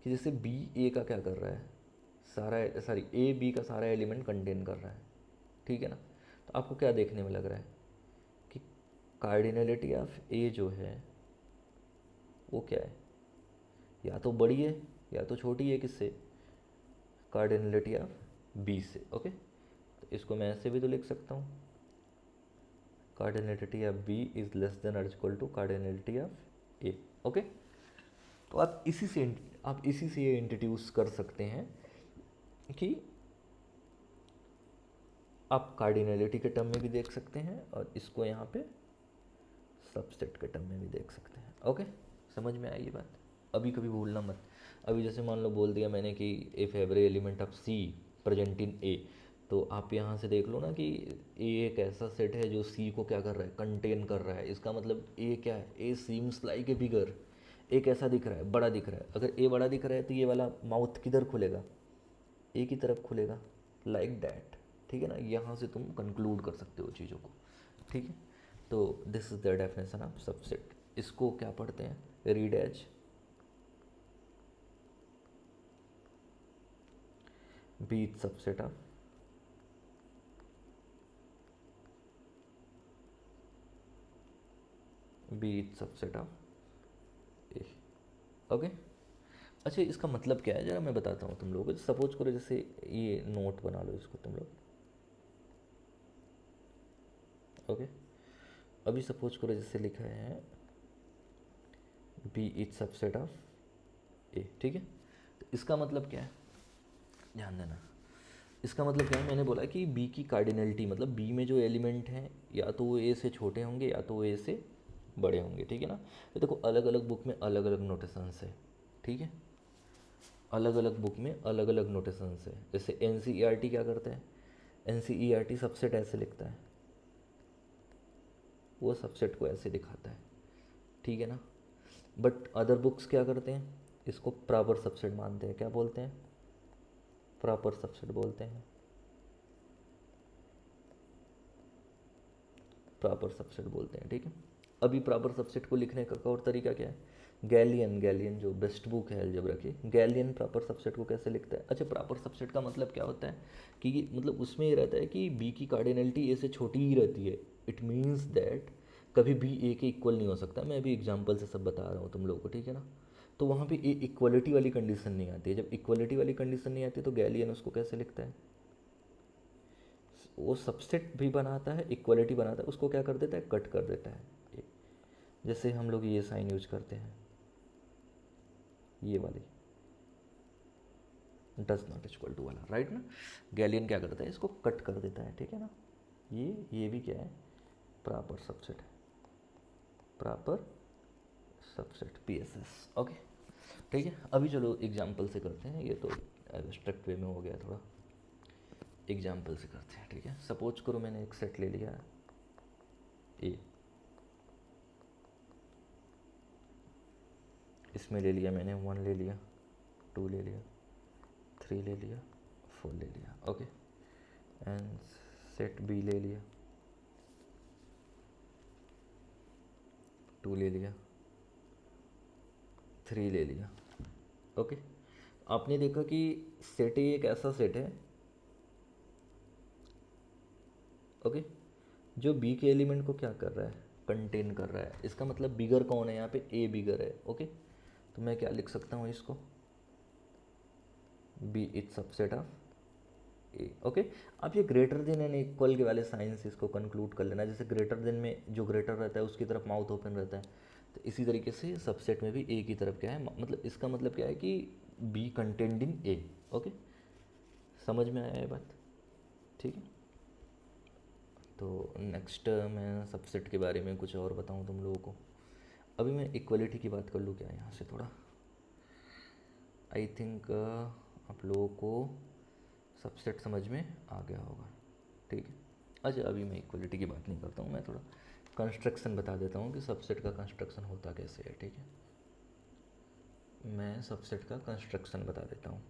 कि जैसे बी ए का क्या कर रहा है, सारा सॉरी ए बी का सारा एलिमेंट कंटेन कर रहा है, ठीक है ना। तो आपको क्या देखने में लग रहा है कि कार्डिनलिटी ऑफ ए जो है वो क्या है, या तो बड़ी है या तो छोटी है, किससे, कार्डिनलिटी ऑफ बी से। ओके, तो इसको मैं ऐसे भी तो लिख सकता हूँ, cardinality of B is less than और equal to cardinality of A. Okay, तो आप इसी से ये इंट्रोड्यूस कर सकते हैं कि आप कार्डिनलिटी के टर्म में भी देख सकते हैं और इसको यहाँ पे सबसेट के टर्म में भी देख सकते हैं। ओके, समझ में आई ये बात। अभी कभी भूलना मत। अभी जैसे मान लो बोल दिया मैंने कि if every element of C present in A, तो आप यहाँ से देख लो ना कि ए एक ऐसा सेट है जो सी को क्या कर रहा है, कंटेन कर रहा है। इसका मतलब ए क्या है, ए सीम्स लाइक ए बिगर, ए कैसा दिख रहा है, बड़ा दिख रहा है। अगर ए बड़ा दिख रहा है तो ये वाला माउथ किधर खुलेगा, ए की तरफ खुलेगा, लाइक दैट। ठीक है ना, यहाँ से तुम कंक्लूड कर सकते हो चीज़ों को। ठीक है, तो this is the definition of subset. इसको क्या पढ़ते हैं, read as B subset of B subset of A. Okay, अच्छा इसका मतलब क्या है जरा मैं बताता हूँ तुम लोगों को। सपोज करो जैसे ये नोट बना लो इसको तुम लोग। ओके, अभी सपोज करो जैसे लिखा है बी इज सबसेट ऑफ ए। ठीक है, तो इसका मतलब क्या है, ध्यान देना। इसका मतलब क्या है, मैंने बोला कि बी की कार्डिनलिटी मतलब बी में जो एलिमेंट हैं या तो वो ए से छोटे होंगे या तो वो ए से बड़े होंगे। ठीक है ना, तो देखो अलग अलग बुक में अलग अलग नोटेशंस है। ठीक है, अलग अलग बुक में अलग अलग नोटेशंस है। जैसे एन क्या करता है, एन सबसेट ऐसे लिखता है, वो सबसेट को ऐसे दिखाता है। ठीक है ना, बट अदर बुक्स क्या करते हैं, इसको प्रॉपर सबसेट मानते हैं। क्या बोलते हैं, प्रॉपर सबसेट बोलते हैं, प्रॉपर सबसेट बोलते हैं। ठीक है, अभी प्रॉपर सबसेट को लिखने का और तरीका क्या है, गैलियन जो बेस्ट बुक है अलजेब्रा की, गैलियन प्रॉपर सबसेट को कैसे लिखता है। अच्छा, प्रॉपर सबसेट का मतलब क्या होता है कि मतलब उसमें ये रहता है कि बी की कार्डिनलिटी ए से छोटी ही रहती है। इट मीन्स दैट कभी बी ए के इक्वल नहीं हो सकता। मैं अभी एग्जाम्पल से सब बता रहा हूँ तुम लोगों को। ठीक है ना, तो वहाँ पे ए इक्वलिटी वाली कंडीशन नहीं आती है। जब इक्वलिटी वाली कंडीशन नहीं आती तो गैलियन उसको कैसे लिखता है, वो सबसेट भी बनाता है, इक्वलिटी बनाता है, उसको क्या कर देता है, कट कर देता है। जैसे हम लोग ये साइन यूज करते हैं, ये वाली डज नॉट इक्वल टू वाला, राइट ना। गैलियन क्या करता है, इसको कट कर देता है। ठीक है ना, ये भी क्या है, प्रॉपर सबसेट है, प्रॉपर सबसेट पीएसएस। ओके, ठीक है, अभी चलो एग्जाम्पल से करते हैं। ये तो एब्स्ट्रैक्ट वे में हो गया थोड़ा, एग्जाम्पल से करते हैं। ठीक है, सपोज करो मैंने एक सेट ले लिया ए, इसमें ले लिया मैंने 1 ले लिया, 2 ले लिया, 3 ले लिया, 4 ले लिया। ओके, एंड सेट बी ले लिया, 2 ले लिया, 3 ले लिया। ओके, आपने देखा कि सेट ए एक ऐसा सेट है, ओके, जो बी के एलिमेंट को क्या कर रहा है, कंटेन कर रहा है। इसका मतलब बिगर कौन है यहाँ पे, ए बिगर है। ओके, तो मैं क्या लिख सकता हूँ इसको, B is subset of A. Okay, आप ये ग्रेटर देन एंड इक्वल के वाले साइन से इसको कंक्लूड कर लेना। जैसे ग्रेटर देन में जो ग्रेटर रहता है उसकी तरफ माउथ ओपन रहता है, तो इसी तरीके से सबसेट में भी ए की तरफ क्या है, मतलब इसका मतलब क्या है कि बी कंटेंड इन ए। ओके, समझ में आया ये बात। ठीक है, तो नेक्स्ट मैं सबसेट के बारे में कुछ और बताऊं तुम लोगों को। अभी मैं इक्वलिटी की बात कर लूँ क्या यहाँ से थोड़ा। आई थिंक आप लोगों को सबसेट समझ में आ गया होगा। ठीक है, अच्छा अभी मैं इक्वलिटी की बात नहीं करता हूँ, मैं थोड़ा कंस्ट्रक्शन बता देता हूँ कि सबसेट का कंस्ट्रक्शन होता कैसे है। ठीक है, मैं सबसेट का कंस्ट्रक्शन बता देता हूँ।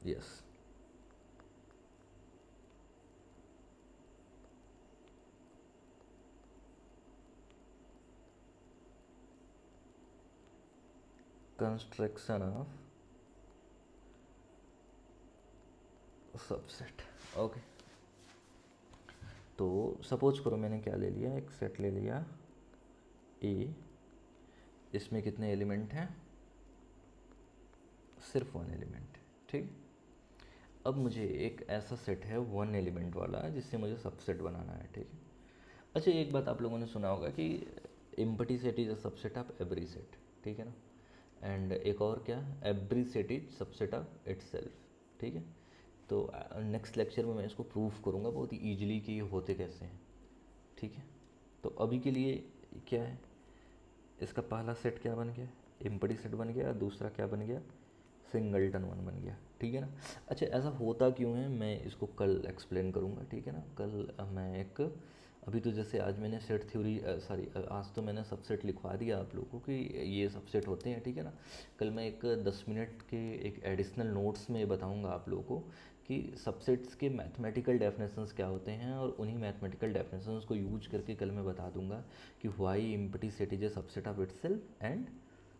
Yes, construction of subset. Okay, तो सपोज करो मैंने क्या ले लिया, एक सेट ले लिया ए, इसमें कितने एलिमेंट हैं, सिर्फ वन एलिमेंट, ठीक। अब मुझे एक ऐसा सेट है वन एलिमेंट वाला जिससे मुझे सबसेट बनाना है, ठीक है। अच्छा, एक बात आप लोगों ने सुना होगा कि empty set is a subset of every set, ठीक है ना। एंड एक और क्या, every set is subset of itself, ठीक है। तो नेक्स्ट लेक्चर में मैं इसको प्रूफ करूँगा बहुत ही ईजिली कि ये होते कैसे हैं, ठीक है। तो अभी के लिए क्या है, इसका पहला सेट क्या बन गया, एम्प्टी सेट बन गया, दूसरा क्या बन गया, सिंगलटन वन बन गया, ठीक है ना। अच्छा, ऐसा होता क्यों है मैं इसको कल एक्सप्लेन करूँगा, ठीक है ना। कल मैं एक, अभी तो जैसे आज मैंने सेट थ्योरी सॉरी आज तो मैंने सबसेट लिखवा दिया आप लोगों को कि ये सबसेट होते हैं, ठीक है ना। कल मैं एक 10 मिनट के एक एडिशनल नोट्स में बताऊँगा आप लोगों को कि सबसेट्स के मैथमेटिकल डेफिनेशंस क्या होते हैं, और उन्हीं मैथमेटिकल डेफिनेशंस को यूज करके कल मैं बता दूंगा कि why empty set is a subset of itself and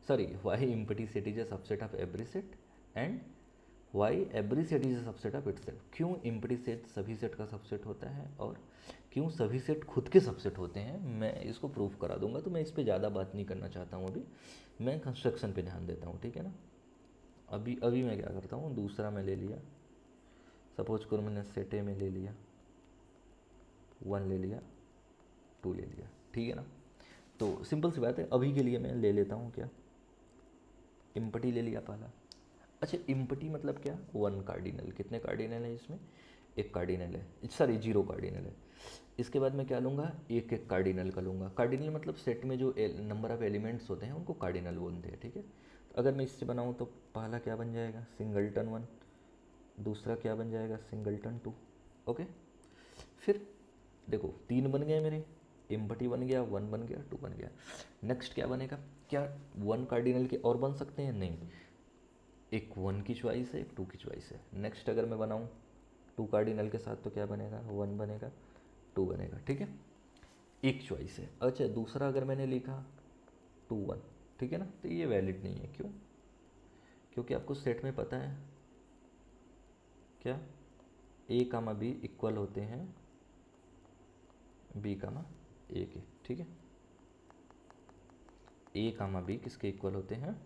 sorry why empty set is a subset of every set and why every set is a subset of itself. क्यों एम्प्टी सेट सभी सेट का सबसेट होता है और क्यों सभी सेट खुद के सबसेट होते हैं, मैं इसको प्रूफ करा दूंगा। तो मैं इस पर ज़्यादा बात नहीं करना चाहता हूँ, अभी मैं कंस्ट्रक्शन पे ध्यान देता हूँ, ठीक है ना। अभी अभी मैं क्या करता हूँ, दूसरा मैं ले लिया, सपोज करो मैंने सेट ए में ले लिया, वन ले लिया, टू ले लिया, ठीक है ना। तो सिंपल सी बात है, अभी के लिए मैं ले लेता हूँ क्या, इम्पटी ले लिया पहला। अच्छा, इम्पटी मतलब क्या, वन कार्डिनल, कितने कार्डिनल है इसमें, एक कार्डिनल है, सॉरी जीरो कार्डिनल है। इसके बाद मैं क्या लूँगा, एक एक कार्डिनल का लूँगा। कार्डिनल मतलब सेट में जो नंबर ऑफ एलिमेंट्स होते हैं उनको कार्डिनल बोलते हैं, ठीक है। तो अगर मैं इससे बनाऊँ तो पहला क्या बन जाएगा, सिंगलटन वन, दूसरा क्या बन जाएगा, सिंगलटन टू, ओके। फिर देखो तीन बन गए मेरे, एम्पटी बन गया, वन बन गया, टू बन गया। नेक्स्ट क्या बनेगा, क्या वन कार्डिनल के और बन सकते हैं, नहीं, एक वन की चॉइस है, एक टू की चॉइस है। नेक्स्ट अगर मैं बनाऊँ टू कार्डिनल के साथ तो क्या बनेगा, वन बनेगा, टू बनेगा, ठीक है, एक चॉइस है। अच्छा, दूसरा अगर मैंने लिखा टू वन, ठीक है ना, तो ये वैलिड नहीं है, क्यों, क्योंकि आपको सेट में पता है क्या, ए कामा बी इक्वल होते हैं बी कामा ए के, ठीक है। ए कामा बी किसके इक्वल होते हैं,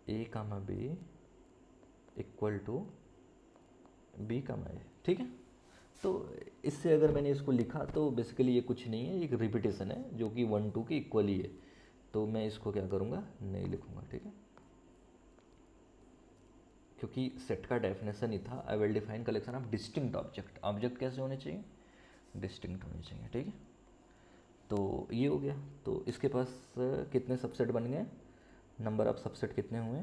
ए कामा B equal to B comma ए, ठीक है। तो इससे अगर मैंने इसको लिखा तो बेसिकली ये कुछ नहीं है, एक रिपीटेशन है जो कि वन टू के इक्वल ही है। तो मैं इसको क्या करूँगा, नहीं लिखूँगा, ठीक है, क्योंकि सेट का डेफिनेशन ही था, I will define collection of distinct object. Object कैसे होने चाहिए, डिस्टिंक्ट होने चाहिए, ठीक है। तो ये हो गया। तो इसके पास कितने सबसेट बन गए, नंबर ऑफ सबसेट कितने हुए,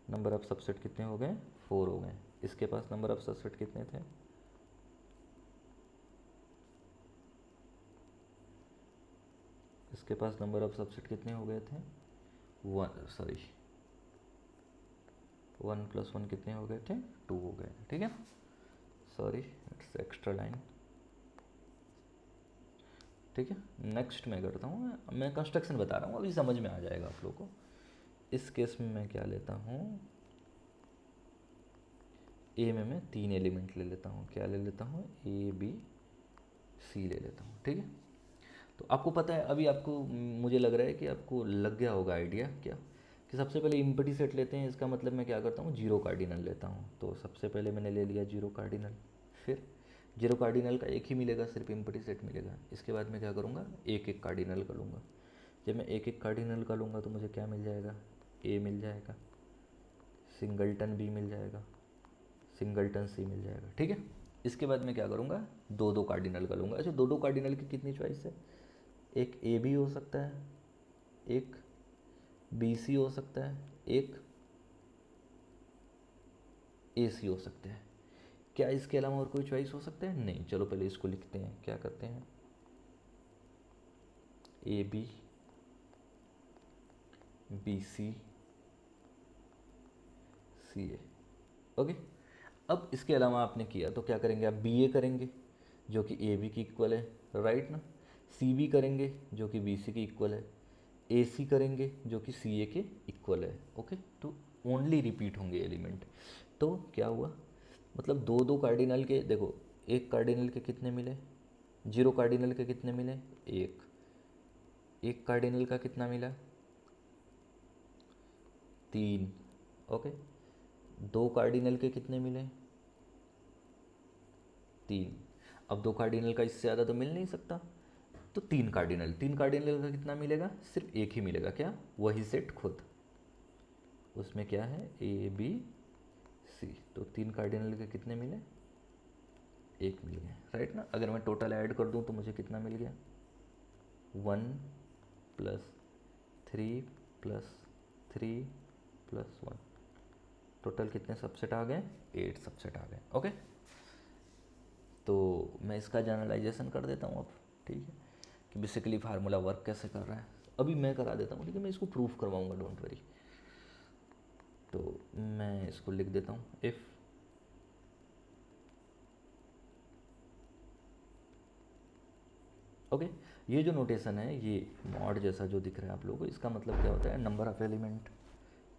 नंबर ऑफ सबसेट कितने हो गए, 4 हो गए। इसके पास नंबर ऑफ सबसेट कितने थे, इसके पास नंबर ऑफ सबसेट कितने हो गए थे, one, sorry one plus one कितने हो गए थे, टू हो गए, ठीक है। सॉरी इट्स एक्स्ट्रा लाइन, ठीक है। नेक्स्ट मैं करता हूँ, मैं कंस्ट्रक्शन बता रहा हूँ, अभी समझ में आ जाएगा आप लोगों को। इस केस में मैं क्या लेता हूँ, ए में मैं 3 एलिमेंट ले लेता हूँ, क्या ले लेता हूँ, ए बी सी ले लेता हूँ, ठीक है। तो आपको पता है, अभी आपको मुझे लग रहा है कि आपको लग गया होगा आइडिया क्या, कि सबसे पहले इम्पटी सेट लेते हैं, इसका मतलब मैं क्या करता हूँ, जीरो कार्डिनल लेता हूँ। तो सबसे पहले मैंने ले लिया जीरो कार्डिनल, फिर जीरो कार्डिनल का एक ही मिलेगा, सिर्फ इम्पटी सेट मिलेगा। इसके बाद मैं क्या करूँगा, एक एक कार्डिनल का लूँगा। जब मैं एक एक कार्डिनल का लूँगा तो मुझे क्या मिल जाएगा, ए मिल जाएगा, सिंगलटन बी मिल जाएगा, सिंगलटन सी मिल जाएगा, ठीक है। इसके बाद मैं क्या करूँगा, दो दो कार्डिनल का लूँगा। अच्छा, दो दो कार्डिनल की कितनी चॉइस है, एक ए बी हो सकता है, एक बी सी हो सकता है, एक ए सी हो सकता है। क्या इसके अलावा और कोई चॉइस हो सकता है? नहीं। चलो पहले इसको लिखते हैं, क्या करते हैं, A B, B C, C A. Okay, अब इसके अलावा आपने किया तो क्या करेंगे आप? बी ए करेंगे जो कि ए बी की इक्वल है, राइट ना। सी बी करेंगे जो कि बी सी की इक्वल है। ए सी करेंगे जो कि सी ए के इक्वल है। ओके, तो ओनली रिपीट होंगे एलिमेंट। तो क्या हुआ, मतलब दो दो कार्डिनल के, देखो एक कार्डिनल के कितने मिले, जीरो कार्डिनल के कितने मिले, एक। एक कार्डिनल का कितना मिला, तीन। ओके, दो कार्डिनल के कितने मिले, तीन। अब दो कार्डिनल का इससे ज़्यादा तो मिल नहीं सकता, तो तीन कार्डिनल, तीन कार्डिनल का कितना मिलेगा, सिर्फ एक ही मिलेगा, क्या, वही सेट खुद। उसमें क्या है, ए बी सी, तो तीन कार्डिनल के कितने मिले, एक मिल गया, राइट ना। अगर मैं टोटल ऐड कर दूं तो मुझे कितना मिल गया, 1+3+3+1, टोटल कितने सबसेट आ गए, 8 सबसेट आ गए। ओके, तो मैं इसका जनरलाइजेशन कर देता हूँ अब, ठीक है, कि बेसिकली फार्मूला वर्क कैसे कर रहा है। अभी मैं करा देता हूँ, ठीक है, मैं इसको प्रूफ करवाऊँगा, डोंट वरी। तो मैं इसको लिख देता हूँ, इफ़ ओके, ये जो नोटेशन है, ये मॉड जैसा जो दिख रहा है आप लोगों को, इसका मतलब क्या होता है, नंबर ऑफ एलिमेंट।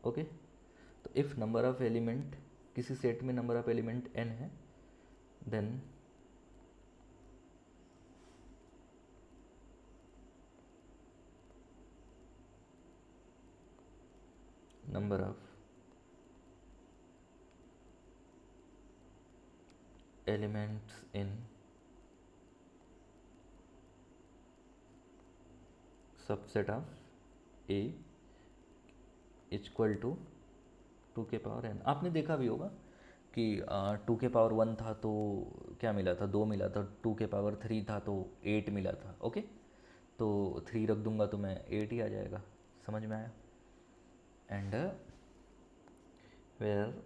ओके, तो इफ़ नंबर ऑफ एलिमेंट, किसी सेट में नंबर ऑफ एलिमेंट n है, then number of elements in subset of A equal to 2n। आपने देखा भी होगा कि 2 के पावर 1 था तो क्या मिला था, 2 मिला था, 2 के पावर 3 था तो 8 मिला था। ओके, तो 3 रख दूंगा तो मैं 8 ही आ जाएगा, समझ में आया। And where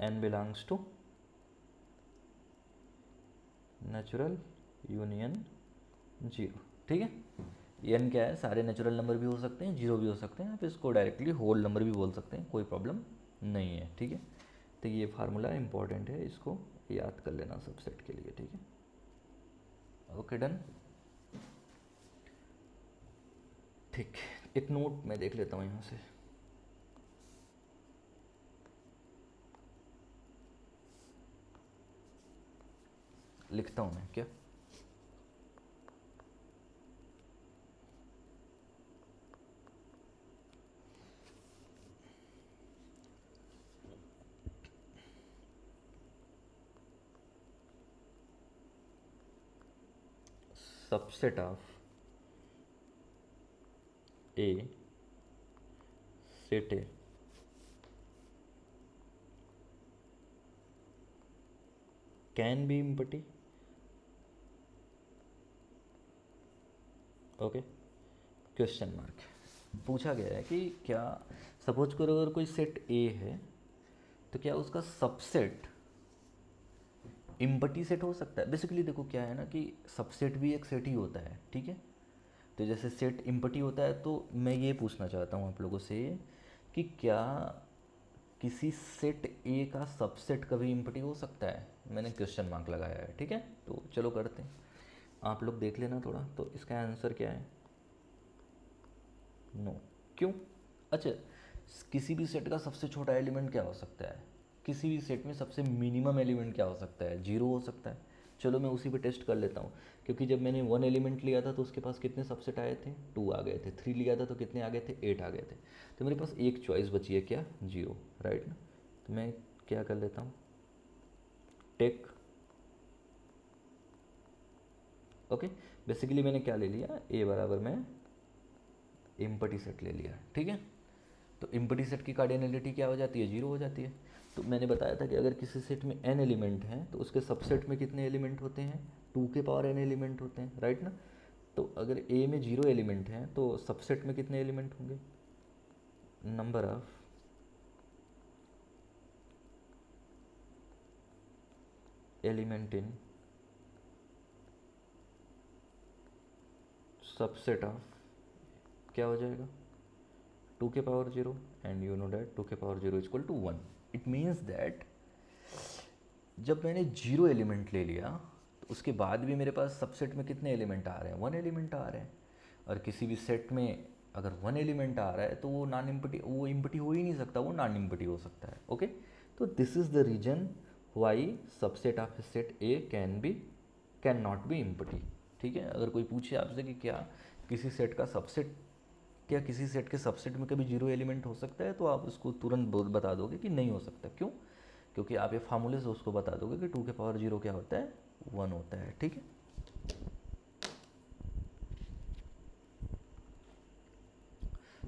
n belongs to natural union 0, ठीक है। n क्या है, सारे नेचुरल नंबर भी हो सकते हैं, जीरो भी हो सकते हैं, आप इसको डायरेक्टली होल नंबर भी बोल सकते हैं, कोई प्रॉब्लम नहीं है, ठीक है। तो ये फार्मूला इंपॉर्टेंट है, इसको याद कर लेना सबसेट के लिए, ठीक है। Okay, done. ठीक, एक नोट मैं देख लेता हूँ यहाँ से, लिखता हूँ मैं क्या, subset of A set A can be empty. Okay, question mark पूछा गया है कि क्या, सपोज करो अगर कोई सेट ए है तो क्या उसका सबसेट इम्पटी सेट हो सकता है। बेसिकली देखो क्या है ना, कि सबसेट भी एक सेट ही होता है, ठीक है। तो जैसे सेट इम्पटी होता है, तो मैं ये पूछना चाहता हूँ आप लोगों से कि क्या किसी सेट ए का सबसेट कभी इम्पटी हो सकता है। मैंने क्वेश्चन मार्क लगाया है, ठीक है। तो चलो करते हैं, आप लोग देख लेना थोड़ा। तो इसका आंसर क्या है, नो। क्यों? अच्छा, किसी भी सेट का सबसे छोटा एलिमेंट क्या हो सकता है, किसी भी सेट में सबसे मिनिमम एलिमेंट क्या हो सकता है, जीरो हो सकता है। चलो मैं उसी पे टेस्ट कर लेता हूँ, क्योंकि जब मैंने 1 एलिमेंट लिया था तो उसके पास कितने सबसेट आए थे, 2 आ गए थे। 3 लिया था तो कितने आ गए थे, 8 आ गए थे। तो मेरे पास एक चॉइस बची है, क्या, जीरो, राइट ना। तो मैं क्या कर लेता हूँ, टेक। ओके, बेसिकली मैंने क्या ले लिया, ए बराबर में एम्पटी सेट ले लिया, ठीक है। तो एम्पटी सेट की कार्डिनलिटी क्या हो जाती है, जीरो हो जाती है। तो मैंने बताया था कि अगर किसी सेट में n एलिमेंट हैं तो उसके सबसेट में कितने एलिमेंट होते हैं, 2 के पावर n एलिमेंट होते हैं, राइट ना। तो अगर ए में जीरो एलिमेंट हैं तो सबसेट में कितने एलिमेंट होंगे, number of element in subset of, क्या हो जाएगा, 2 के power 0, and you know that 2 के power 0 equal to 1. It means that जब मैंने 0 एलिमेंट ले लिया तो उसके बाद भी मेरे पास सबसेट में कितने एलिमेंट आ रहे हैं, 1 एलिमेंट आ रहे हैं. और किसी भी सेट में अगर 1 एलिमेंट आ रहा है तो वो नॉन इम्पटी, वो इम्पटी हो ही नहीं सकता, वो नॉन इम्पटी हो सकता है. ओके, तो this is the reason why subset of set A can not be empty. ठीक है, अगर कोई पूछे आपसे कि क्या किसी सेट का सबसेट, क्या किसी सेट के सबसेट में कभी 0 एलिमेंट हो सकता है, तो आप उसको तुरंत बता दोगे कि नहीं हो सकता. क्यों? क्योंकि आप ये फार्मूले से उसको बता दोगे कि 2 के पावर 0 क्या होता है, 1 होता है. ठीक है,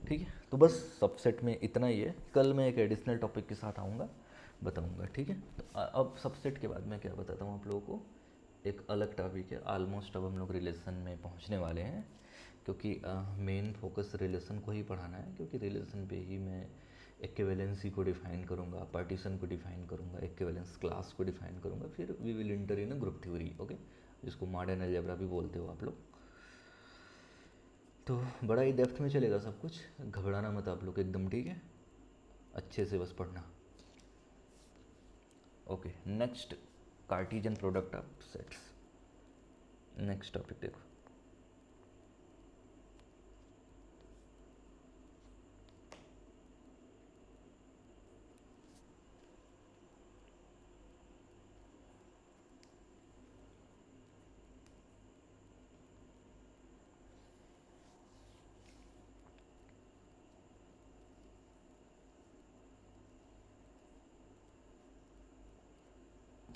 ठीक है. तो बस सबसेट में इतना ही है. कल मैं एक एडिशनल टॉपिक के साथ आऊँगा, बताऊँगा. ठीक है, तो अब सबसेट के बाद मैं क्या बताता हूँ आप लोगों को, एक अलग टॉपिक है. ऑलमोस्ट अब हम लोग रिलेशन में पहुँचने वाले हैं, क्योंकि मेन फोकस रिलेशन को ही पढ़ाना है, क्योंकि रिलेशन पे ही मैं इक्विवेलेंसी को डिफाइन करूँगा, पार्टीशन को डिफाइन करूँगा, इक्विवेलेंस क्लास को डिफाइन करूँगा, फिर we will enter in group theory. Okay, जिसको मॉडर्न अलजेब्रा भी बोलते हो आप लोग. तो बड़ा ही डेप्थ में चलेगा सब कुछ, घबराना मत आप लोग एकदम. ठीक है, अच्छे से बस पढ़ना. Okay, next Cartesian product of sets. Next topic देखो.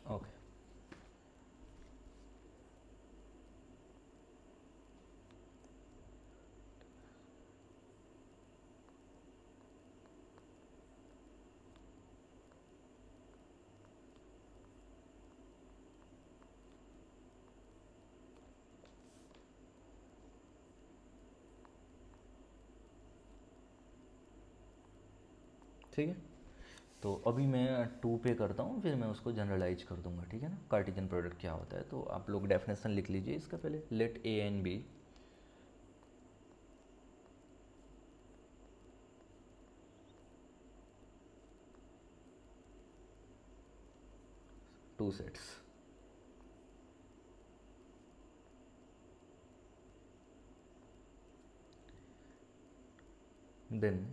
ओके, ठीक है. तो अभी मैं 2 पे करता हूँ, फिर मैं उसको जनरलाइज कर दूंगा. ठीक है ना, कार्टेशियन प्रोडक्ट क्या होता है. तो आप लोग डेफिनेशन लिख लीजिए इसका पहले. Let A and B two sets. Then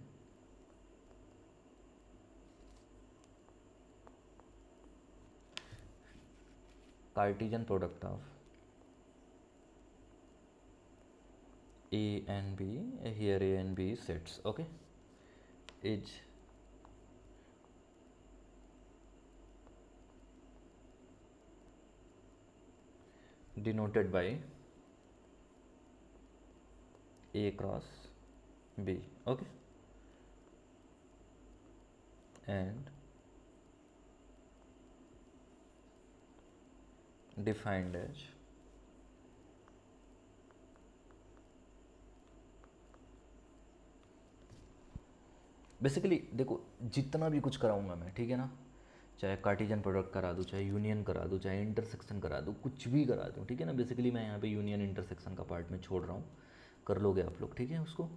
Cartesian product of A and B, here A and B sets, okay, is denoted by A cross B, okay, and defined as basically देखो, जितना भी कुछ कराऊंगा मैं, ठीक है ना, चाहे कार्टेशियन प्रोडक्ट करा दूँ, चाहे यूनियन करा दूँ, चाहे इंटरसेक्शन करा दूँ, कुछ भी करा दूँ, ठीक है ना. बेसिकली मैं यहाँ पे यूनियन इंटरसेक्शन का पार्ट में छोड़ रहा हूँ, कर लोगे आप लोग. ठीक है, उसको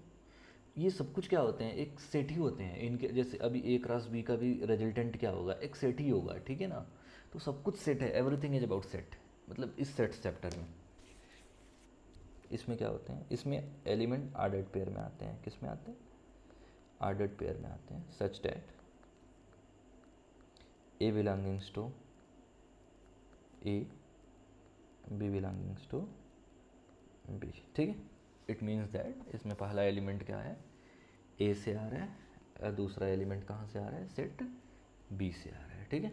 ये सब कुछ क्या होते हैं, एक सेट ही होते हैं इनके. जैसे अभी ए क्रॉस बी का भी रिजल्टेंट क्या होगा, एक सेट ही होगा. ठीक है ना, तो सब कुछ सेट है, एवरीथिंग इज अबाउट सेट. मतलब इस सेट चैप्टर में इसमें क्या होते हैं, इसमें एलिमेंट ऑर्डर्ड पेयर में आते हैं. किस में आते हैं, ऑर्डर्ड पेयर में आते हैं. Such that A belongings to A, B belongings to B. ठीक है, इट मीन्स दैट इसमें पहला एलिमेंट क्या है, ए से आ रहा है, और दूसरा एलिमेंट कहाँ से आ रहा है, सेट बी से आ रहा है. ठीक है,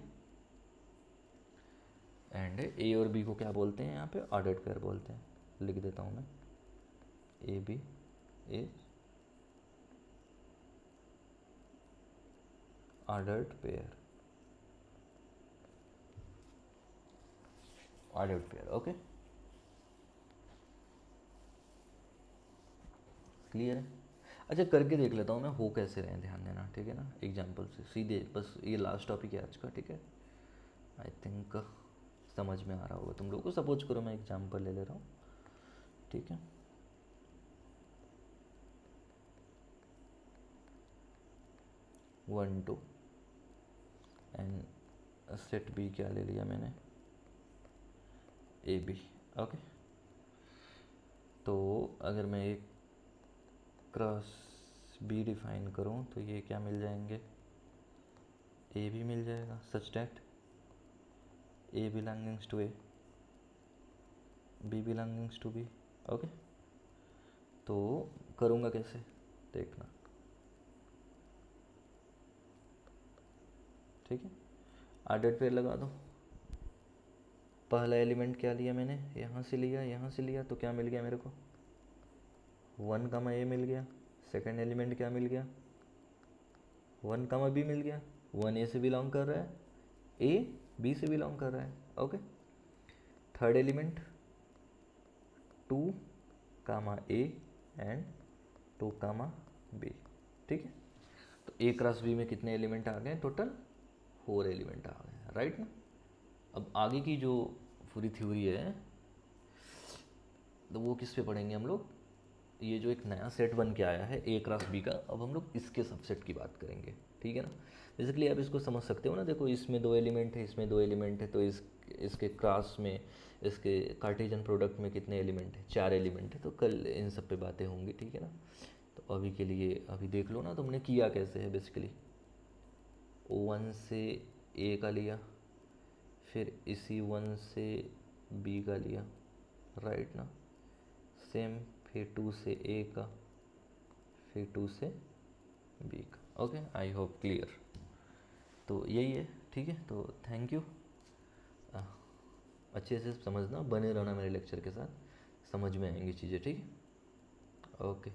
एंड ए और बी को क्या बोलते हैं यहाँ पे, ऑर्डर्ड पेयर बोलते हैं. लिख देता हूँ मैं, A B is ordered pair, ordered pair. Okay, clear है. अच्छा, करके देख लेता हूँ मैं, हो कैसे रहे हैं, ध्यान देना. ठीक है ना, एग्जाम्पल से सीधे. बस ये लास्ट टॉपिक है आज का. ठीक है, आई थिंक समझ में आ रहा होगा तुम लोगों को। सपोज करो मैं एग्जांपल ले ले रहा हूँ, ठीक है। One two and set B क्या ले लिया मैंने, ए बी, ओके। तो अगर मैं एक क्रॉस बी डिफाइन करूँ तो ये क्या मिल जाएंगे, ए भी मिल जाएगा, such that A belongings to A, B belongings to B, okay. तो करूँगा कैसे देखना, ठीक है। आर्डर पेयर लगा दो। पहला एलिमेंट क्या लिया मैंने, यहाँ से लिया, यहाँ से लिया, तो क्या मिल गया मेरे को, 1 कामा ए मिल गया। सेकंड एलिमेंट क्या मिल गया, 1 कामा बी मिल गया। 1 ए से बिलोंग कर रहा है, ए बी से बिलोंग कर रहा है, okay. Third element 2 comma A and 2 comma B, ठीक है। तो ए क्रॉस बी में कितने एलिमेंट आ गए, टोटल 4 एलिमेंट आ गए, राइट ना। अब आगे की जो पूरी थ्योरी है तो वो किस पे पढ़ेंगे हम लोग, ये जो एक नया सेट बन के आया है ए क्रॉस बी का, अब हम लोग इसके सबसेट की बात करेंगे, ठीक है ना। बेसिकली आप इसको समझ सकते हो ना, देखो इसमें 2 एलिमेंट है, इसमें 2 एलिमेंट है, तो इसके क्रॉस में, इसके कार्टेशियन प्रोडक्ट में कितने एलिमेंट है, 4 एलिमेंट है। तो कल इन सब पे बातें होंगी, ठीक है ना। तो अभी के लिए अभी देख लो ना तुमने किया कैसे है। बेसिकली 1 से ए का लिया, फिर इसी 1 से बी का लिया, राइट ना। सेम फिर 2 से ए का, फिर 2 से बी का, ओके। I hope clear. तो यही है, ठीक है। तो थैंक यू, अच्छे से समझना, बने रहना मेरे लेक्चर के साथ, समझ में आएंगी चीज़ें, ठीक है, ओके।